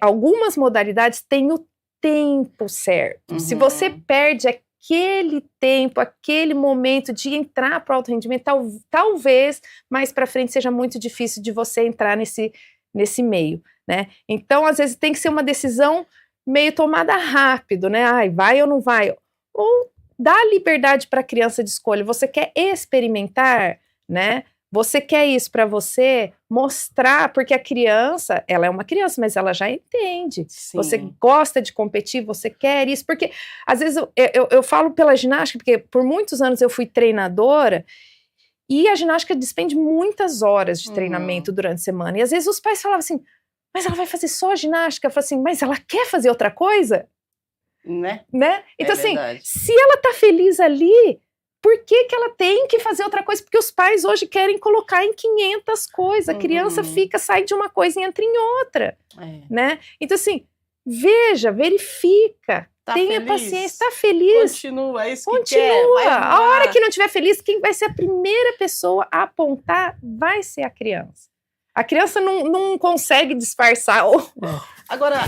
algumas modalidades têm o tempo certo. Se Uhum. você perde aquele tempo, aquele momento de entrar para o alto rendimento, talvez mais para frente seja muito difícil de você entrar nesse meio, né? Então, às vezes, tem que ser uma decisão meio tomada rápido, né? Ai, vai ou não vai? Ou dá liberdade para a criança de escolha. Você quer experimentar, né? Você quer isso para você mostrar, porque a criança, ela é uma criança, mas ela já entende. Sim. Você gosta de competir, você quer isso, porque às vezes eu falo pela ginástica, porque por muitos anos eu fui treinadora, e a ginástica despende muitas horas de treinamento durante a semana, e às vezes os pais falavam assim, mas ela vai fazer só ginástica? Eu falo assim, mas ela quer fazer outra coisa? Né? Então assim, verdade. se ela tá feliz ali, por que ela tem que fazer outra coisa? Porque os pais hoje querem colocar em 500 coisas. A criança sai de uma coisa e entra em outra, né? Então, assim, veja, verifica, Tá tenha feliz? paciência, tá feliz. Continua, é isso que Continua. quer. Vai A voar. hora que não estiver feliz, quem vai ser a primeira pessoa a apontar vai ser a criança. A criança não consegue disfarçar. Agora,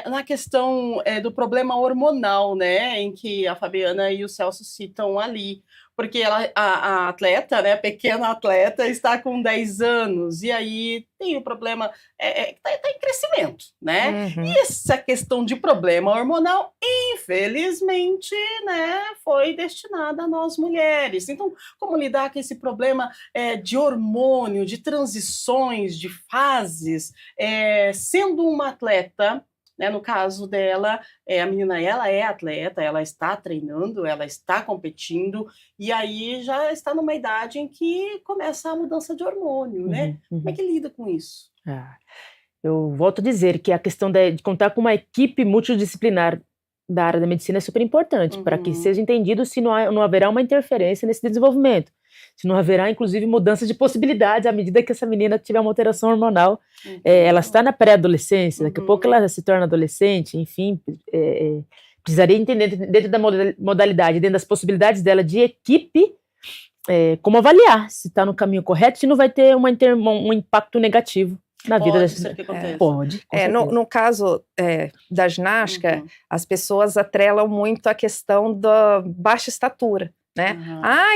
na questão do problema hormonal, né, em que a Fabiana e o Celso citam ali, porque a atleta, né, a pequena atleta, está com 10 anos, e aí tem o problema, tá em crescimento, né? Uhum. E essa questão de problema hormonal, infelizmente, né, foi destinada a nós mulheres. Então, como lidar com esse problema de hormônio, de transições, de fases, sendo uma atleta, né, no caso dela, a menina, ela é atleta, ela está treinando, ela está competindo, e aí já está numa idade em que começa a mudança de hormônio, né? Como é que lida com isso? Eu volto a dizer que a questão de contar com uma equipe multidisciplinar da área da medicina é super importante, para que seja entendido se não haverá uma interferência nesse desenvolvimento, se não haverá, inclusive, mudança de possibilidades à medida que essa menina tiver uma alteração hormonal. Ela está na pré-adolescência, daqui a pouco ela se torna adolescente, enfim, precisaria entender dentro da modalidade, dentro das possibilidades dela de equipe, como avaliar se está no caminho correto, se não vai ter um impacto negativo na vida dessa. Pode. No caso da ginástica, as pessoas atrelam muito a questão da baixa estatura, né?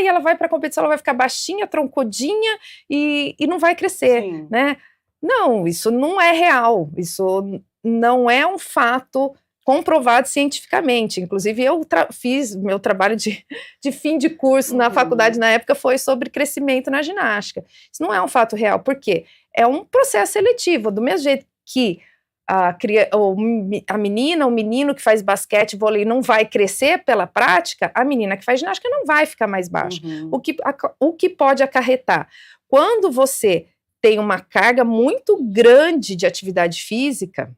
E ela vai para a competição, ela vai ficar baixinha, troncudinha e não vai crescer, né? Não, isso não é real, isso não é um fato comprovado cientificamente. Inclusive, eu fiz meu trabalho de fim de curso na faculdade na época, foi sobre crescimento na ginástica. Isso não é um fato real, por quê? É um processo seletivo, do mesmo jeito que a menina, o menino que faz basquete, vôlei, não vai crescer pela prática, a menina que faz ginástica não vai ficar mais baixa. O que pode acarretar? Quando você tem uma carga muito grande de atividade física,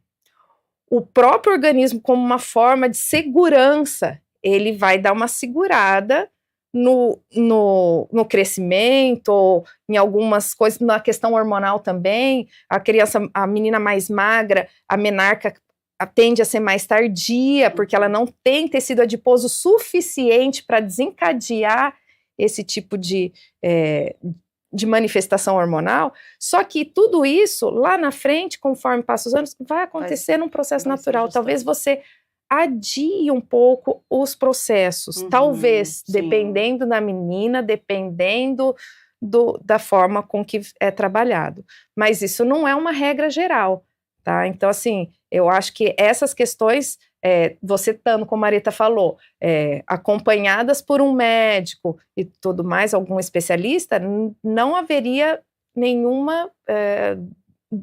o próprio organismo, como uma forma de segurança, ele vai dar uma segurada no crescimento, ou em algumas coisas, na questão hormonal também. A menina mais magra, a menarca tende a ser mais tardia, porque ela não tem tecido adiposo suficiente para desencadear esse tipo de manifestação hormonal. Só que tudo isso, lá na frente, conforme passam os anos, vai acontecer num processo natural. Talvez você adie um pouco os processos, talvez, dependendo da menina, dependendo da forma com que é trabalhado. Mas isso não é uma regra geral, tá? Então, assim, eu acho que essas questões, você estando, como a Marita falou, acompanhadas por um médico e tudo mais, algum especialista, não haveria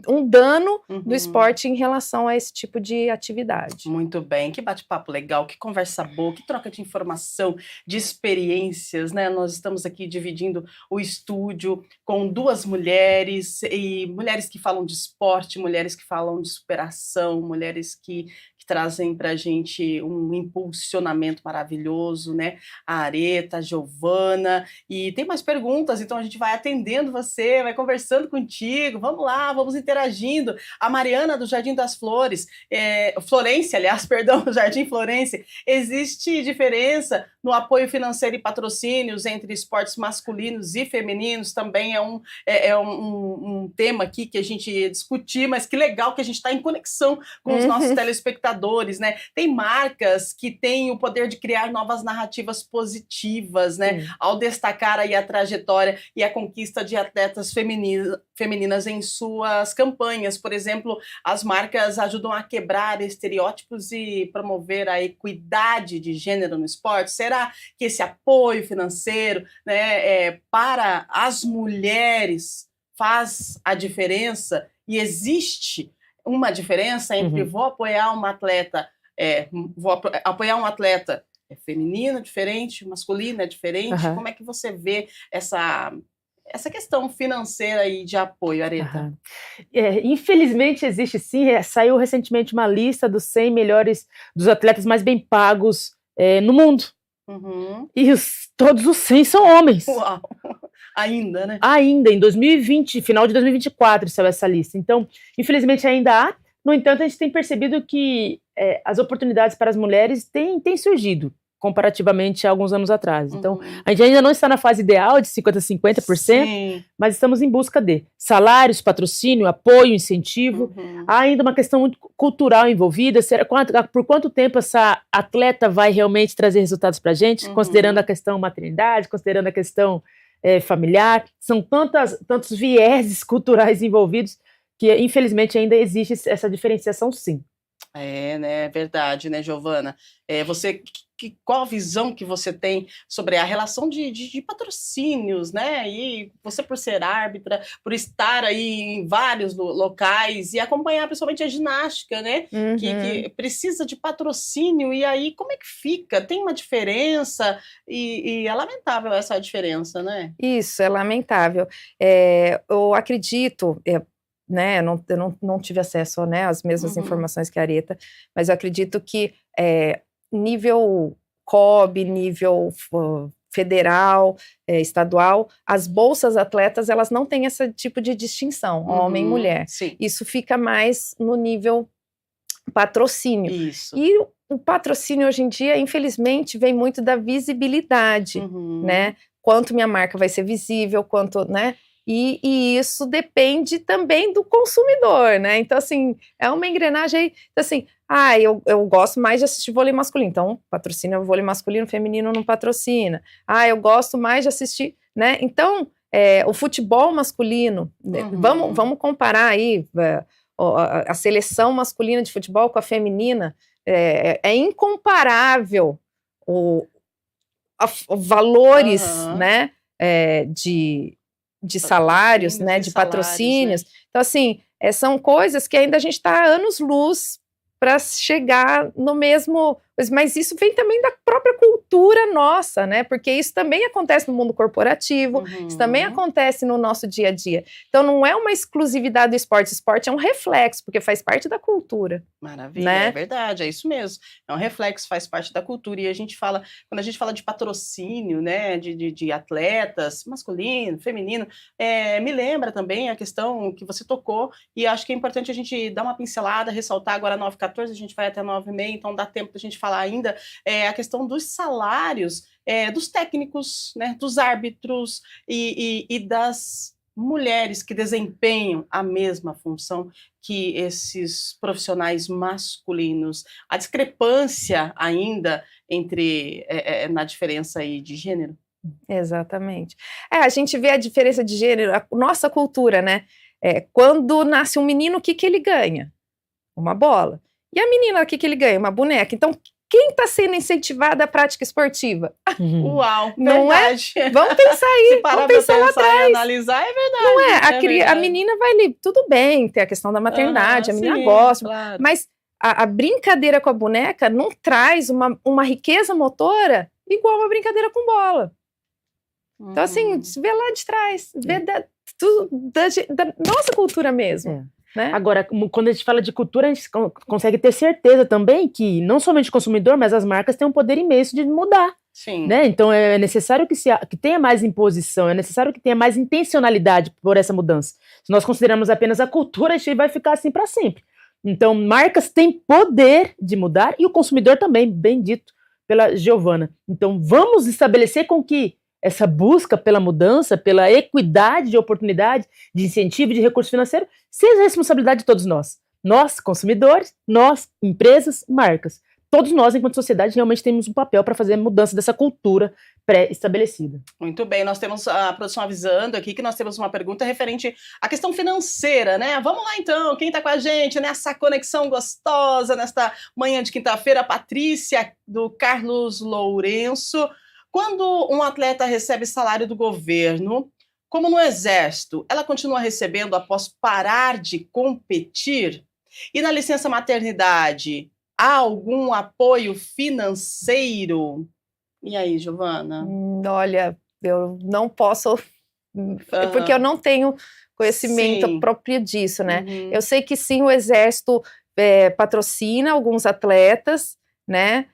um dano do esporte em relação a esse tipo de atividade. Muito bem, que bate-papo legal, que conversa boa, que troca de informação, de experiências, né? Nós estamos aqui dividindo o estúdio com duas mulheres, e mulheres que falam de esporte, mulheres que falam de superação, mulheres que trazem para a gente um impulsionamento maravilhoso, né? A Areta, a Giovana, e tem mais perguntas, então a gente vai atendendo você, vai conversando contigo, vamos lá, vamos interagindo. A Mariana do Jardim das Flores, Florência, aliás, perdão, Jardim Florência, existe diferença no apoio financeiro e patrocínios entre esportes masculinos e femininos, também é um tema aqui que a gente ia discutir, mas que legal que a gente está em conexão com os nossos telespectadores, né? Tem marcas que têm o poder de criar novas narrativas positivas, né? Ao destacar aí a trajetória e a conquista de atletas femininas em suas campanhas. Por exemplo, as marcas ajudam a quebrar estereótipos e promover a equidade de gênero no esporte. Será que esse apoio financeiro, né, para as mulheres faz a diferença? E existe uma diferença entre vou apoiar uma atleta, apoiar um atleta feminino diferente, masculino é diferente? Como é que você vê essa questão financeira aí de apoio, Aretha? Infelizmente existe sim, saiu recentemente uma lista dos 100 melhores, dos atletas mais bem pagos no mundo. E todos os 100 são homens. Uau! Ainda, né? Ainda, em 2020, final de 2024 saiu essa lista. Então, infelizmente ainda há, no entanto, a gente tem percebido que as oportunidades para as mulheres têm surgido, comparativamente a alguns anos atrás. Então, a gente ainda não está na fase ideal de 50%, mas estamos em busca de salários, patrocínio, apoio, incentivo. Há ainda uma questão muito cultural envolvida. Por quanto tempo essa atleta vai realmente trazer resultados para a gente, considerando a questão maternidade, considerando a questão familiar. São tantos vieses culturais envolvidos que, infelizmente, ainda existe essa diferenciação, sim. É verdade, né, Giovana? Qual a visão que você tem sobre a relação de patrocínios, né? E você, por ser árbitra, por estar aí em vários locais e acompanhar principalmente a ginástica, né? Que precisa de patrocínio, e aí como é que fica? Tem uma diferença e é lamentável essa diferença, né? Isso, é lamentável. Eu acredito... né, eu não tive acesso, né, às mesmas informações que a Aretha, mas eu acredito que nível COB, nível federal, estadual, as bolsas atletas, elas não têm esse tipo de distinção, homem e mulher. Sim. Isso fica mais no nível patrocínio. Isso. E o patrocínio hoje em dia, infelizmente, vem muito da visibilidade, né? Quanto minha marca vai ser visível, quanto, né? E isso depende também do consumidor, né? Então, assim, é uma engrenagem aí, assim, eu gosto mais de assistir vôlei masculino, então patrocina o vôlei masculino, feminino não patrocina. Eu gosto mais de assistir, né? Então, o futebol masculino, vamos comparar aí a seleção masculina de futebol com a feminina, é incomparável valores, né, de salários, né, de patrocínios. Né? Então, assim, são coisas que ainda a gente está anos-luz para chegar no mesmo... Mas isso vem também da própria cultura nossa, né? Porque isso também acontece no mundo corporativo, isso também acontece no nosso dia a dia. Então, não é uma exclusividade do esporte. O esporte é um reflexo, porque faz parte da cultura. Maravilha, né? É verdade, é isso mesmo. É um reflexo, faz parte da cultura. E a gente fala, quando a gente fala de patrocínio, né, de atletas, masculino, feminino, me lembra também a questão que você tocou, e acho que é importante a gente dar uma pincelada, ressaltar agora 9h14, a gente vai até 9h30, então dá tempo da gente falar ainda a questão dos salários dos técnicos, né, dos árbitros e das mulheres que desempenham a mesma função que esses profissionais masculinos. A discrepância ainda na diferença aí de gênero? Exatamente. A gente vê a diferença de gênero, a nossa cultura, né? Quando nasce um menino, o que ele ganha? Uma bola. E a menina, o que ele ganha? Uma boneca. Então, quem está sendo incentivada à prática esportiva? Uau, não verdade. Vamos pensar aí, se parar vamos pensar lá atrás. E analisar, é verdade. Não é? A menina vai ali, tudo bem, tem a questão da maternidade, a menina gosta, claro. Mas a brincadeira com a boneca não traz uma riqueza motora igual uma brincadeira com bola. Então, assim, vê lá de trás, vê da nossa cultura mesmo. Né? Agora, quando a gente fala de cultura, a gente consegue ter certeza também que não somente o consumidor, mas as marcas têm um poder imenso de mudar. Sim. Né? Então é necessário que tenha mais imposição, é necessário que tenha mais intencionalidade por essa mudança. Se nós considerarmos apenas a cultura, a gente vai ficar assim para sempre. Então, marcas têm poder de mudar e o consumidor também, bem dito, pela Giovana. Então, vamos estabelecer com que essa busca pela mudança, pela equidade de oportunidade, de incentivo e de recurso financeiro, seja a responsabilidade de todos nós. Nós, consumidores, nós, empresas, marcas. Todos nós, enquanto sociedade, realmente temos um papel para fazer a mudança dessa cultura pré-estabelecida. Muito bem, nós temos a produção avisando aqui que nós temos uma pergunta referente à questão financeira, né? Vamos lá então, quem está com a gente nessa conexão gostosa, nesta manhã de quinta-feira, a Patrícia do Carlos Lourenço. Quando um atleta recebe salário do governo, como no Exército, ela continua recebendo após parar de competir? E na licença maternidade, há algum apoio financeiro? E aí, Giovana? Olha, eu não posso, porque eu não tenho conhecimento Sim. próprio disso, né? Uhum. Eu sei que sim, o Exército patrocina alguns atletas, né?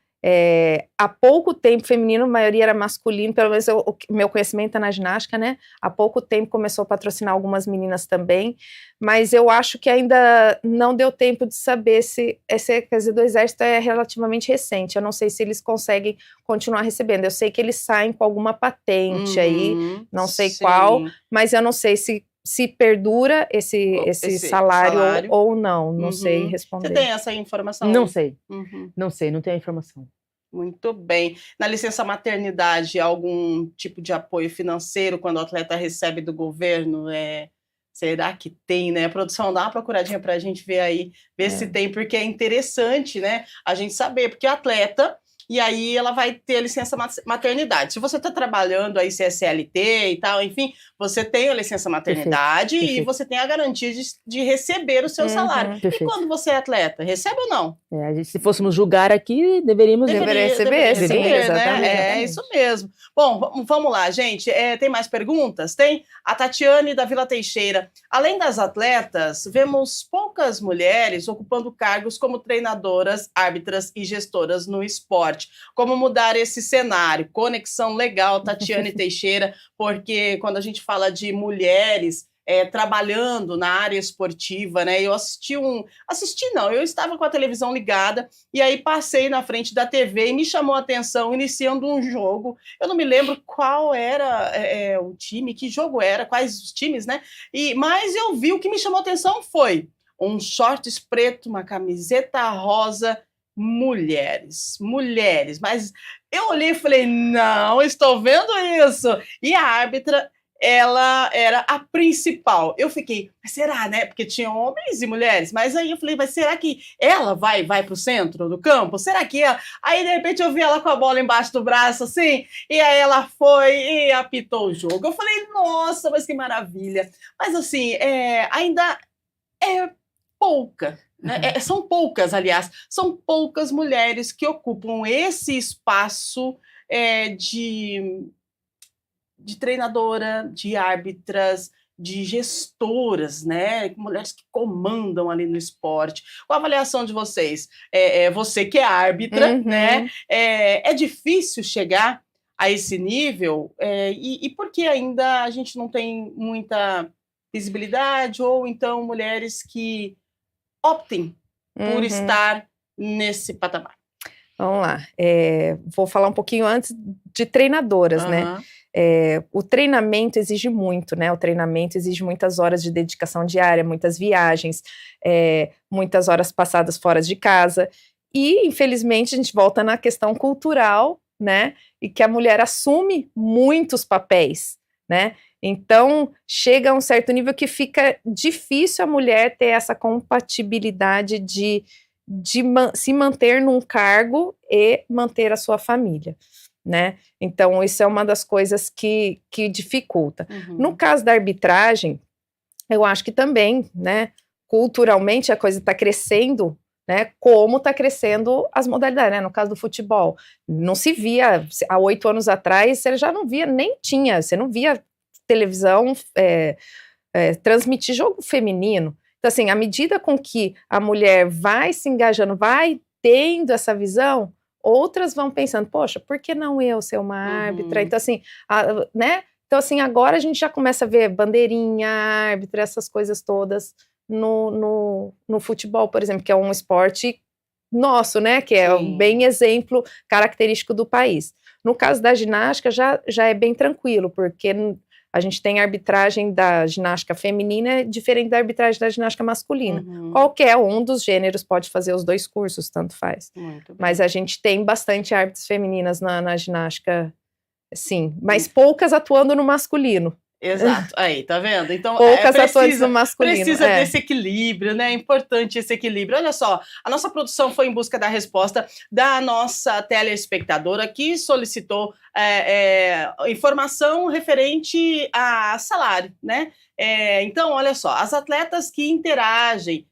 Há pouco tempo, feminino, a maioria era masculino, pelo menos o meu conhecimento é na ginástica, né? Há pouco tempo começou a patrocinar algumas meninas também, mas eu acho que ainda não deu tempo de saber se essa coisa do Exército é relativamente recente. Eu não sei se eles conseguem continuar recebendo. Eu sei que eles saem com alguma patente aí, não sei qual, mas eu não sei se perdura esse salário ou não. Não sei responder. Você tem essa informação? Não sei. Uhum. Não sei, não tenho a informação. Muito bem. Na licença maternidade, algum tipo de apoio financeiro quando o atleta recebe do governo? Será que tem, né? A produção, dá uma procuradinha para a gente ver aí, ver se tem, porque é interessante, né? A gente saber, porque o atleta, e aí ela vai ter a licença maternidade. Se você está trabalhando aí, se é CLT e tal, enfim, você tem a licença maternidade e você tem a garantia de receber o seu salário. Perfeito. E quando você é atleta, recebe ou não? Se fôssemos julgar aqui, deveria receber, sim, exatamente. É isso mesmo. Bom, vamos lá, gente. Tem mais perguntas? Tem a Tatiane da Vila Teixeira. Além das atletas, vemos poucas mulheres ocupando cargos como treinadoras, árbitras e gestoras no esporte. Como mudar esse cenário? Conexão legal, Tatiane Teixeira, porque quando a gente fala de mulheres trabalhando na área esportiva, né? Eu eu estava com a televisão ligada e aí passei na frente da TV e me chamou a atenção iniciando um jogo. Eu não me lembro qual era o time, que jogo era, quais os times, né? Mas eu vi, o que me chamou a atenção foi um shorts preto, uma camiseta rosa, mulheres, mas eu olhei e falei, não, estou vendo isso. E a árbitra, ela era a principal. Eu fiquei, mas será, né? Porque tinha homens e mulheres, mas aí eu falei, mas será que ela vai para o centro do campo? Será que ela... Aí, de repente, eu vi ela com a bola embaixo do braço, assim, e aí ela foi e apitou o jogo. Eu falei, nossa, mas que maravilha. Mas, assim, ainda é pouca. São poucas, aliás, são poucas mulheres que ocupam esse espaço de treinadora, de árbitras, de gestoras, né? Mulheres que comandam ali no esporte. Qual a avaliação de vocês? Você que é árbitra, né? É difícil chegar a esse nível? E por que ainda a gente não tem muita visibilidade? Ou então mulheres que optem por estar nesse patamar? Vamos lá. Vou falar um pouquinho antes de treinadoras, né? O treinamento exige muito, né? O treinamento exige muitas horas de dedicação diária, muitas viagens, muitas horas passadas fora de casa. E, infelizmente, a gente volta na questão cultural, né? E que a mulher assume muitos papéis, né? Então, chega a um certo nível que fica difícil a mulher ter essa compatibilidade de se manter num cargo e manter a sua família, né? Então, isso é uma das coisas que dificulta. No caso da arbitragem, eu acho que também, né, culturalmente a coisa está crescendo, né, como está crescendo as modalidades, né? No caso do futebol, não se via, há 8 anos atrás, você já não via, você não via televisão transmitir jogo feminino. Então, assim, à medida com que a mulher vai se engajando, vai tendo essa visão, outras vão pensando, poxa, por que não eu ser uma árbitra? Então, assim, né? Então, assim, agora a gente já começa a ver bandeirinha, árbitra, essas coisas todas no futebol, por exemplo, que é um esporte nosso, né, que é Sim. bem exemplo característico do país. No caso da ginástica, já é bem tranquilo, porque a gente tem a arbitragem da ginástica feminina diferente da arbitragem da ginástica masculina. Uhum. Qualquer um dos gêneros pode fazer os 2 cursos, tanto faz. Muito bem. Mas a gente tem bastante árbitros femininas na ginástica, sim, mas poucas atuando no masculino. Exato, aí, tá vendo? Então, Poucas atuantes no masculino. precisa desse equilíbrio, né? É importante esse equilíbrio. Olha só, a nossa produção foi em busca da resposta da nossa telespectadora que solicitou informação referente a salário, né? Então, olha só, as atletas que interagem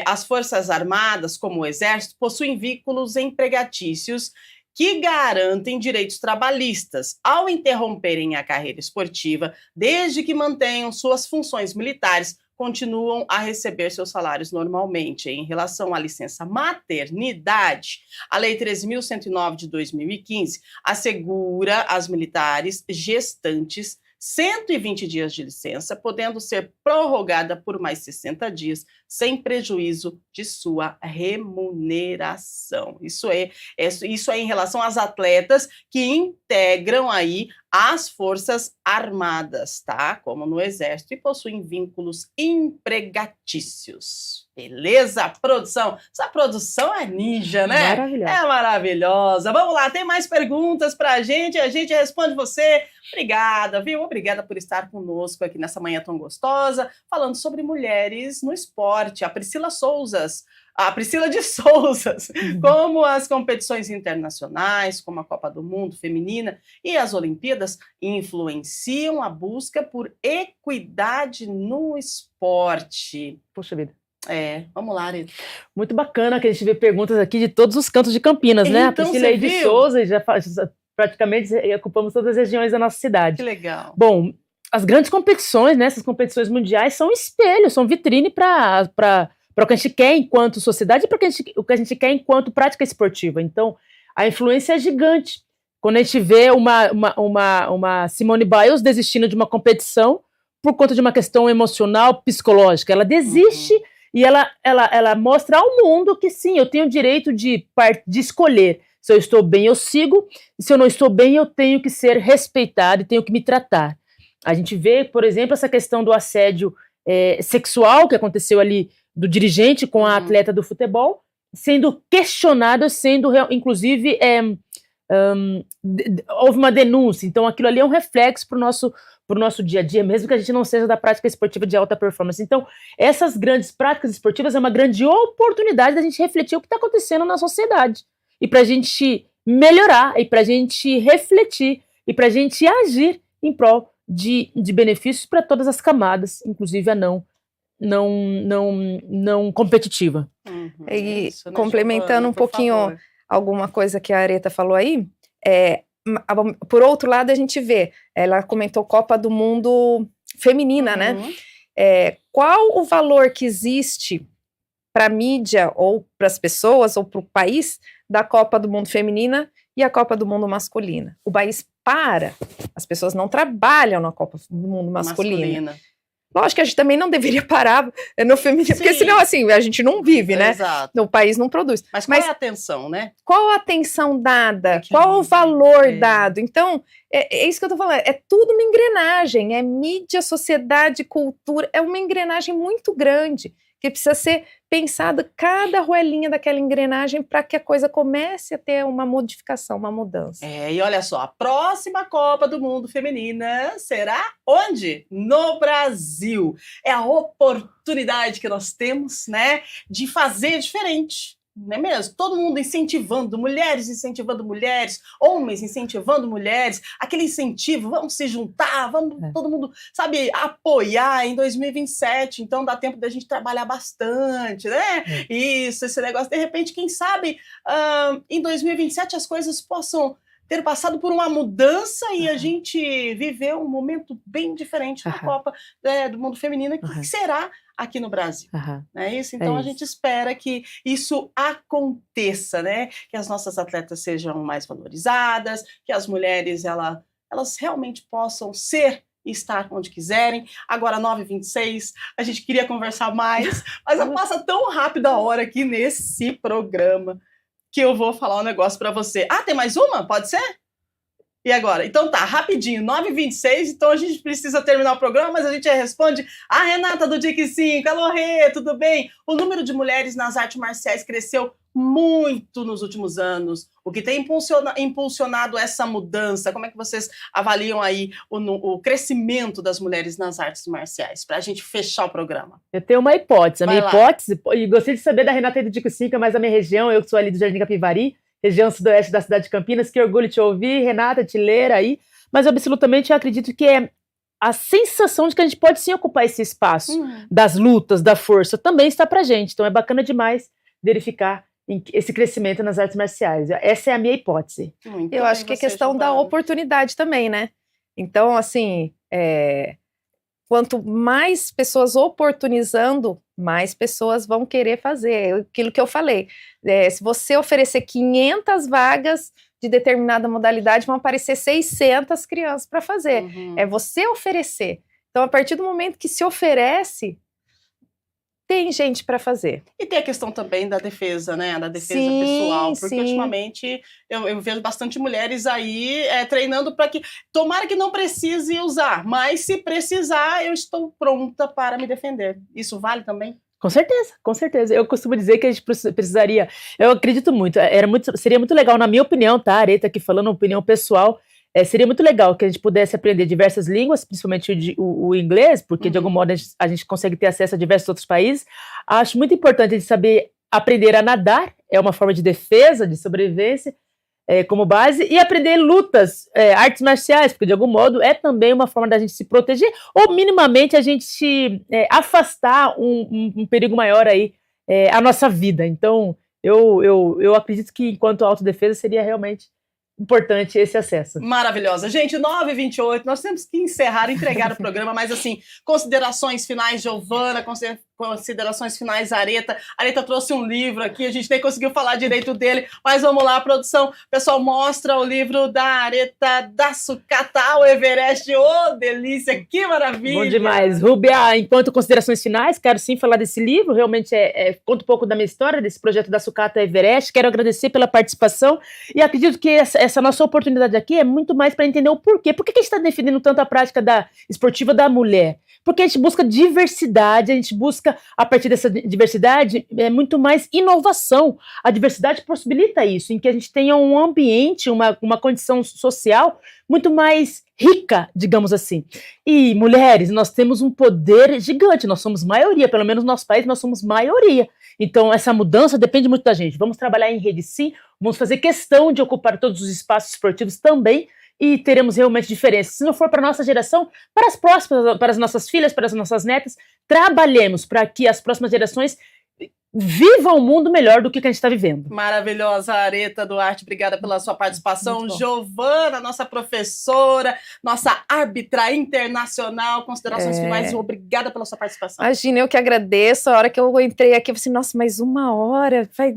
as Forças Armadas, como o Exército, possuem vínculos empregatícios que garantem direitos trabalhistas ao interromperem a carreira esportiva, desde que mantenham suas funções militares, continuam a receber seus salários normalmente. Em relação à licença maternidade, a Lei 13.109 de 2015 assegura às militares gestantes 120 dias de licença, podendo ser prorrogada por mais 60 dias, sem prejuízo de sua remuneração. Isso é em relação às atletas que integram aí as Forças Armadas, tá? Como no Exército, e possuem vínculos empregatícios. Beleza, produção? Essa produção é ninja, né? Maravilhosa. É maravilhosa. Vamos lá, tem mais perguntas pra gente? A gente responde você. Obrigada, viu? Obrigada por estar conosco aqui nessa manhã tão gostosa, falando sobre mulheres no esporte. A Priscila de Souzas, como as competições internacionais, como a Copa do Mundo feminina e as Olimpíadas, influenciam a busca por equidade no esporte. Poxa vida. Vamos lá, Areta. Muito bacana que a gente vê perguntas aqui de todos os cantos de Campinas, né? A Então, Priscila você de viu? Souza já praticamente ocupamos todas as regiões da nossa cidade. Que legal. Bom, as grandes competições, né? Essas competições mundiais são espelhos, são vitrine para o que a gente quer enquanto sociedade e para o que a gente quer enquanto prática esportiva. Então, a influência é gigante. Quando a gente vê uma Simone Biles desistindo de uma competição por conta de uma questão emocional, psicológica, ela desiste e ela mostra ao mundo que sim, eu tenho o direito de escolher. Se eu estou bem, eu sigo, e se eu não estou bem, eu tenho que ser respeitado e tenho que me tratar. A gente vê, por exemplo, essa questão do assédio sexual que aconteceu ali do dirigente com a atleta do futebol, sendo questionado, inclusive, houve uma denúncia. Então, aquilo ali é um reflexo para o nosso dia a dia, mesmo que a gente não seja da prática esportiva de alta performance. Então, essas grandes práticas esportivas é uma grande oportunidade da gente refletir o que está acontecendo na sociedade. E para a gente melhorar, e para a gente refletir, e para a gente agir em prol de benefícios para todas as camadas, inclusive a não competitiva. E Isso, né, complementando Giovana, um por pouquinho favor. alguma coisa que a Areta falou aí, por outro lado a gente vê, ela comentou Copa do Mundo feminina, né? Qual o valor que existe para a mídia ou para as pessoas ou para o país da Copa do Mundo feminina e a Copa do Mundo masculina? O país para, as pessoas não trabalham na Copa do Mundo masculina. Lógico que a gente também não deveria parar no feminino, porque senão assim, a gente não vive, né? Exato. O país não produz. Mas qual é a atenção, né? Qual a atenção dada? Qual o valor dado? Então, é isso que eu tô falando, é tudo uma engrenagem, é mídia, sociedade, cultura, é uma engrenagem muito grande, que precisa ser pensada cada roelinha daquela engrenagem para que a coisa comece a ter uma modificação, uma mudança. E olha só, a próxima Copa do Mundo Feminina será onde? No Brasil. É a oportunidade que nós temos, né, de fazer diferente. Não é mesmo? Todo mundo incentivando mulheres, homens incentivando mulheres, aquele incentivo, vamos se juntar, vamos todo mundo, sabe, apoiar em 2027, então dá tempo da gente trabalhar bastante, né? Isso, esse negócio, de repente, quem sabe em 2027 as coisas possam ter passado por uma mudança e a gente viver um momento bem diferente na Copa do Mundo Feminino, que será aqui no Brasil. Não é isso? Então a gente espera que isso aconteça, né? Que as nossas atletas sejam mais valorizadas, que as mulheres elas realmente possam ser e estar onde quiserem. Agora, 9h26, a gente queria conversar mais, mas passa tão rápido a hora aqui nesse programa que eu vou falar um negócio para você. Ah, tem mais uma? Pode ser? E agora? Então tá, rapidinho, 9h26, então a gente precisa terminar o programa, mas a gente responde a Renata do DIC 5. Alô, Rê, tudo bem? O número de mulheres nas artes marciais cresceu muito nos últimos anos. O que tem impulsionado essa mudança? Como é que vocês avaliam aí o crescimento das mulheres nas artes marciais? Para a gente fechar o programa. Eu tenho uma hipótese. A minha Vai lá. hipótese, e gostei de saber da Renata do DIC 5, mas a minha região, eu que sou ali do Jardim Capivari, região sudoeste da cidade de Campinas, que orgulho te ouvir, Renata, te ler aí, mas absolutamente eu acredito que é a sensação de que a gente pode sim ocupar esse espaço das lutas, da força, também está pra gente, então é bacana demais verificar esse crescimento nas artes marciais. Essa é a minha hipótese. Muito Eu bem, acho que é você, questão da Giovana. oportunidade também, né? Então, assim, quanto mais pessoas oportunizando, mais pessoas vão querer fazer. Aquilo que eu falei, se você oferecer 500 vagas de determinada modalidade, vão aparecer 600 crianças para fazer. É você oferecer. Então, a partir do momento que se oferece, tem gente para fazer. E tem a questão também da defesa, né? Da defesa Sim, pessoal. Porque sim. ultimamente eu vejo bastante mulheres aí treinando para que. Tomara que não precise usar, mas se precisar, eu estou pronta para me defender. Isso vale também? Com certeza, com certeza. Eu costumo dizer que a gente precisaria. Eu acredito muito. Seria muito legal, na minha opinião, tá? Areta aqui falando, opinião pessoal. Seria muito legal que a gente pudesse aprender diversas línguas, principalmente o inglês, porque de algum modo a gente consegue ter acesso a diversos outros países. Acho muito importante a gente saber aprender a nadar, é uma forma de defesa, de sobrevivência, como base, e aprender lutas, artes marciais, porque de algum modo é também uma forma da gente se proteger, ou minimamente a gente afastar um perigo maior aí à nossa vida. Então, eu acredito que enquanto autodefesa seria realmente importante esse acesso. Maravilhosa. Gente, 9h28, nós temos que encerrar, entregar o programa, mas assim, considerações finais, Giovana, considerações finais, Areta. Areta trouxe um livro aqui, a gente nem conseguiu falar direito dele, mas vamos lá, produção. Pessoal, mostra o livro da Areta, da sucata ao Everest. Ô, delícia, que maravilha! Bom demais. Rúbia, enquanto considerações finais, quero sim falar desse livro, realmente conta um pouco da minha história, desse projeto da sucata ao Everest, quero agradecer pela participação e acredito que essa nossa oportunidade aqui é muito mais para entender o porquê. Por que a gente está defendendo tanto a prática esportiva da mulher? Porque a gente busca diversidade, a gente busca, a partir dessa diversidade, muito mais inovação. A diversidade possibilita isso, em que a gente tenha um ambiente, uma condição social muito mais rica, digamos assim. E mulheres, nós temos um poder gigante, nós somos maioria, pelo menos no nosso país nós somos maioria. Então essa mudança depende muito da gente. Vamos trabalhar em rede sim, vamos fazer questão de ocupar todos os espaços esportivos também, e teremos realmente diferença. Se não for para a nossa geração, para as próximas, para as nossas filhas, para as nossas netas, trabalhemos para que as próximas gerações vivam um mundo melhor do que a gente está vivendo. Maravilhosa, Areta Duarte, obrigada pela sua participação. Giovana, nossa professora, nossa árbitra internacional, considerações finais, obrigada pela sua participação. Imagina, eu que agradeço. A hora que eu entrei aqui, eu falei assim, nossa, mais 1 hora, vai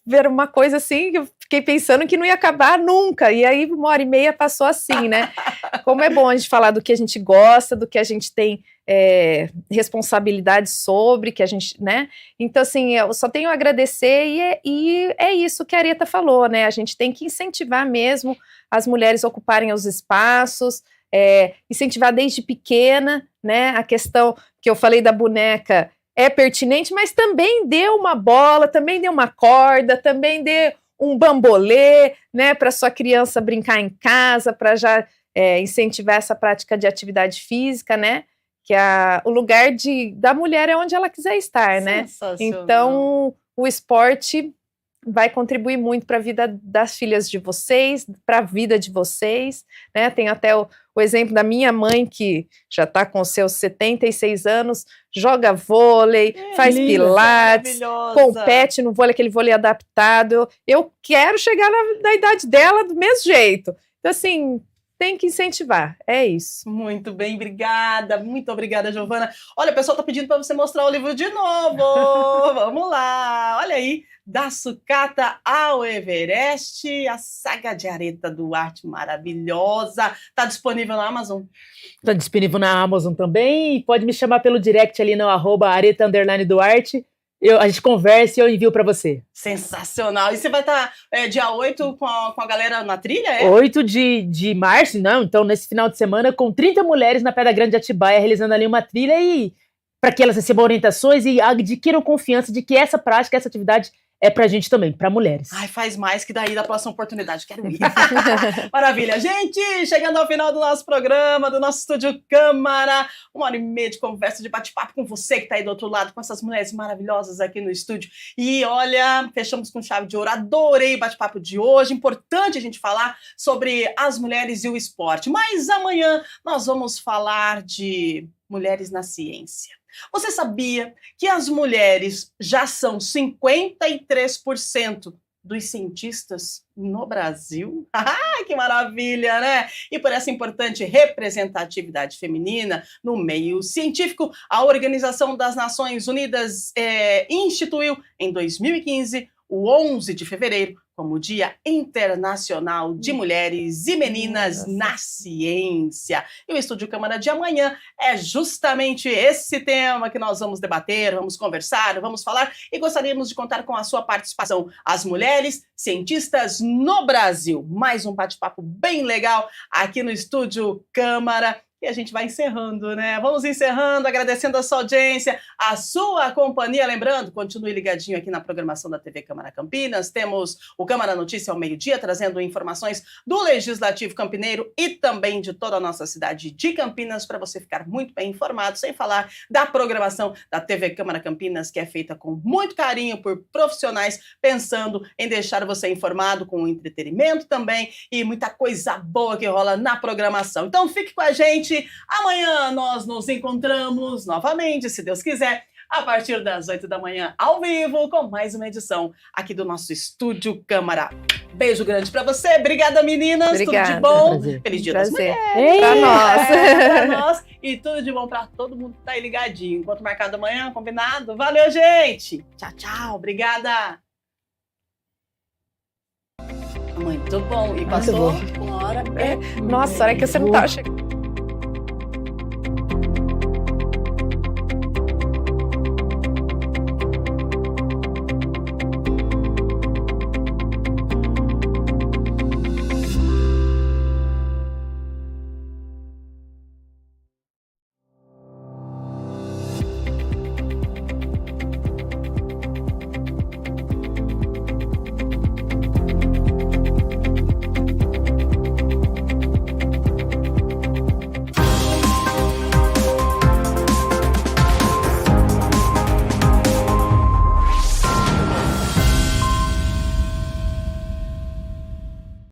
ver uma coisa assim, que eu fiquei pensando que não ia acabar nunca, e aí 1h30 passou assim, né? Como é bom a gente falar do que a gente gosta, do que a gente tem responsabilidade sobre, que a gente, né? Então, assim, eu só tenho a agradecer e é isso que a Areta falou, né? A gente tem que incentivar mesmo as mulheres a ocuparem os espaços, incentivar desde pequena, né? A questão que eu falei da boneca é pertinente, mas também dê uma bola, também dê uma corda, também dê um bambolê, né, para sua criança brincar em casa, para já incentivar essa prática de atividade física, né, que o lugar da mulher é onde ela quiser estar, né? Então, o esporte vai contribuir muito para a vida das filhas de vocês, para a vida de vocês, né? Tem até o exemplo da minha mãe, que já está com seus 76 anos, joga vôlei, faz pilates, compete no vôlei, aquele vôlei adaptado. Eu quero chegar na idade dela do mesmo jeito. Então, assim, tem que incentivar, é isso. Muito bem, obrigada, muito obrigada, Giovana. Olha, o pessoal tá pedindo para você mostrar o livro de novo. Vamos lá, olha aí, Da Sucata ao Everest, a saga de Areta Duarte, maravilhosa. Tá disponível na Amazon? Está disponível na Amazon também. Pode me chamar pelo direct ali no @areta_duarte. A gente conversa e eu envio para você. Sensacional. E você vai estar dia 8 com a galera na trilha, é? 8 de março, não? Então, nesse final de semana, com 30 mulheres na Pedra Grande de Atibaia, realizando ali uma trilha e para que elas recebam orientações e adquiram confiança de que essa prática, essa atividade é pra gente também, pra mulheres. Ai, faz mais que daí da próxima oportunidade, quero ir. Maravilha. Gente, chegando ao final do nosso programa, do nosso Estúdio Câmara, 1h30 de conversa, de bate-papo com você que tá aí do outro lado, com essas mulheres maravilhosas aqui no estúdio. E olha, fechamos com chave de ouro, adorei o bate-papo de hoje, importante a gente falar sobre as mulheres e o esporte. Mas amanhã nós vamos falar de mulheres na ciência. Você sabia que as mulheres já são 53% dos cientistas no Brasil? Ah, que maravilha, né? E por essa importante representatividade feminina no meio científico, a Organização das Nações Unidas instituiu em 2015 o 11 de fevereiro como o Dia Internacional de Mulheres e Meninas na Ciência. E o Estúdio Câmara de amanhã é justamente esse tema que nós vamos debater, vamos conversar, vamos falar e gostaríamos de contar com a sua participação. As mulheres cientistas no Brasil. Mais um bate-papo bem legal aqui no Estúdio Câmara. E a gente vai encerrando, né? Vamos encerrando, agradecendo a sua audiência, a sua companhia. Lembrando, continue ligadinho aqui na programação da TV Câmara Campinas. Temos o Câmara Notícia ao meio-dia, trazendo informações do Legislativo Campineiro e também de toda a nossa cidade de Campinas, para você ficar muito bem informado, sem falar da programação da TV Câmara Campinas, que é feita com muito carinho por profissionais, pensando em deixar você informado com entretenimento também e muita coisa boa que rola na programação. Então fique com a gente. Amanhã nós nos encontramos novamente, se Deus quiser, a partir das 8 da manhã, ao vivo, com mais uma edição aqui do nosso Estúdio Câmara. Beijo grande pra você. Obrigada, meninas. Obrigada. Tudo de bom. Prazer. Feliz Dia Prazer. das Mulheres. Pra nós. Pra nós. E tudo de bom pra todo mundo que tá aí ligadinho. Encontro marcado amanhã, combinado? Valeu, gente. Tchau, tchau. Obrigada. Muito bom. E passou uma hora. Nossa, a hora que você não tava chegando.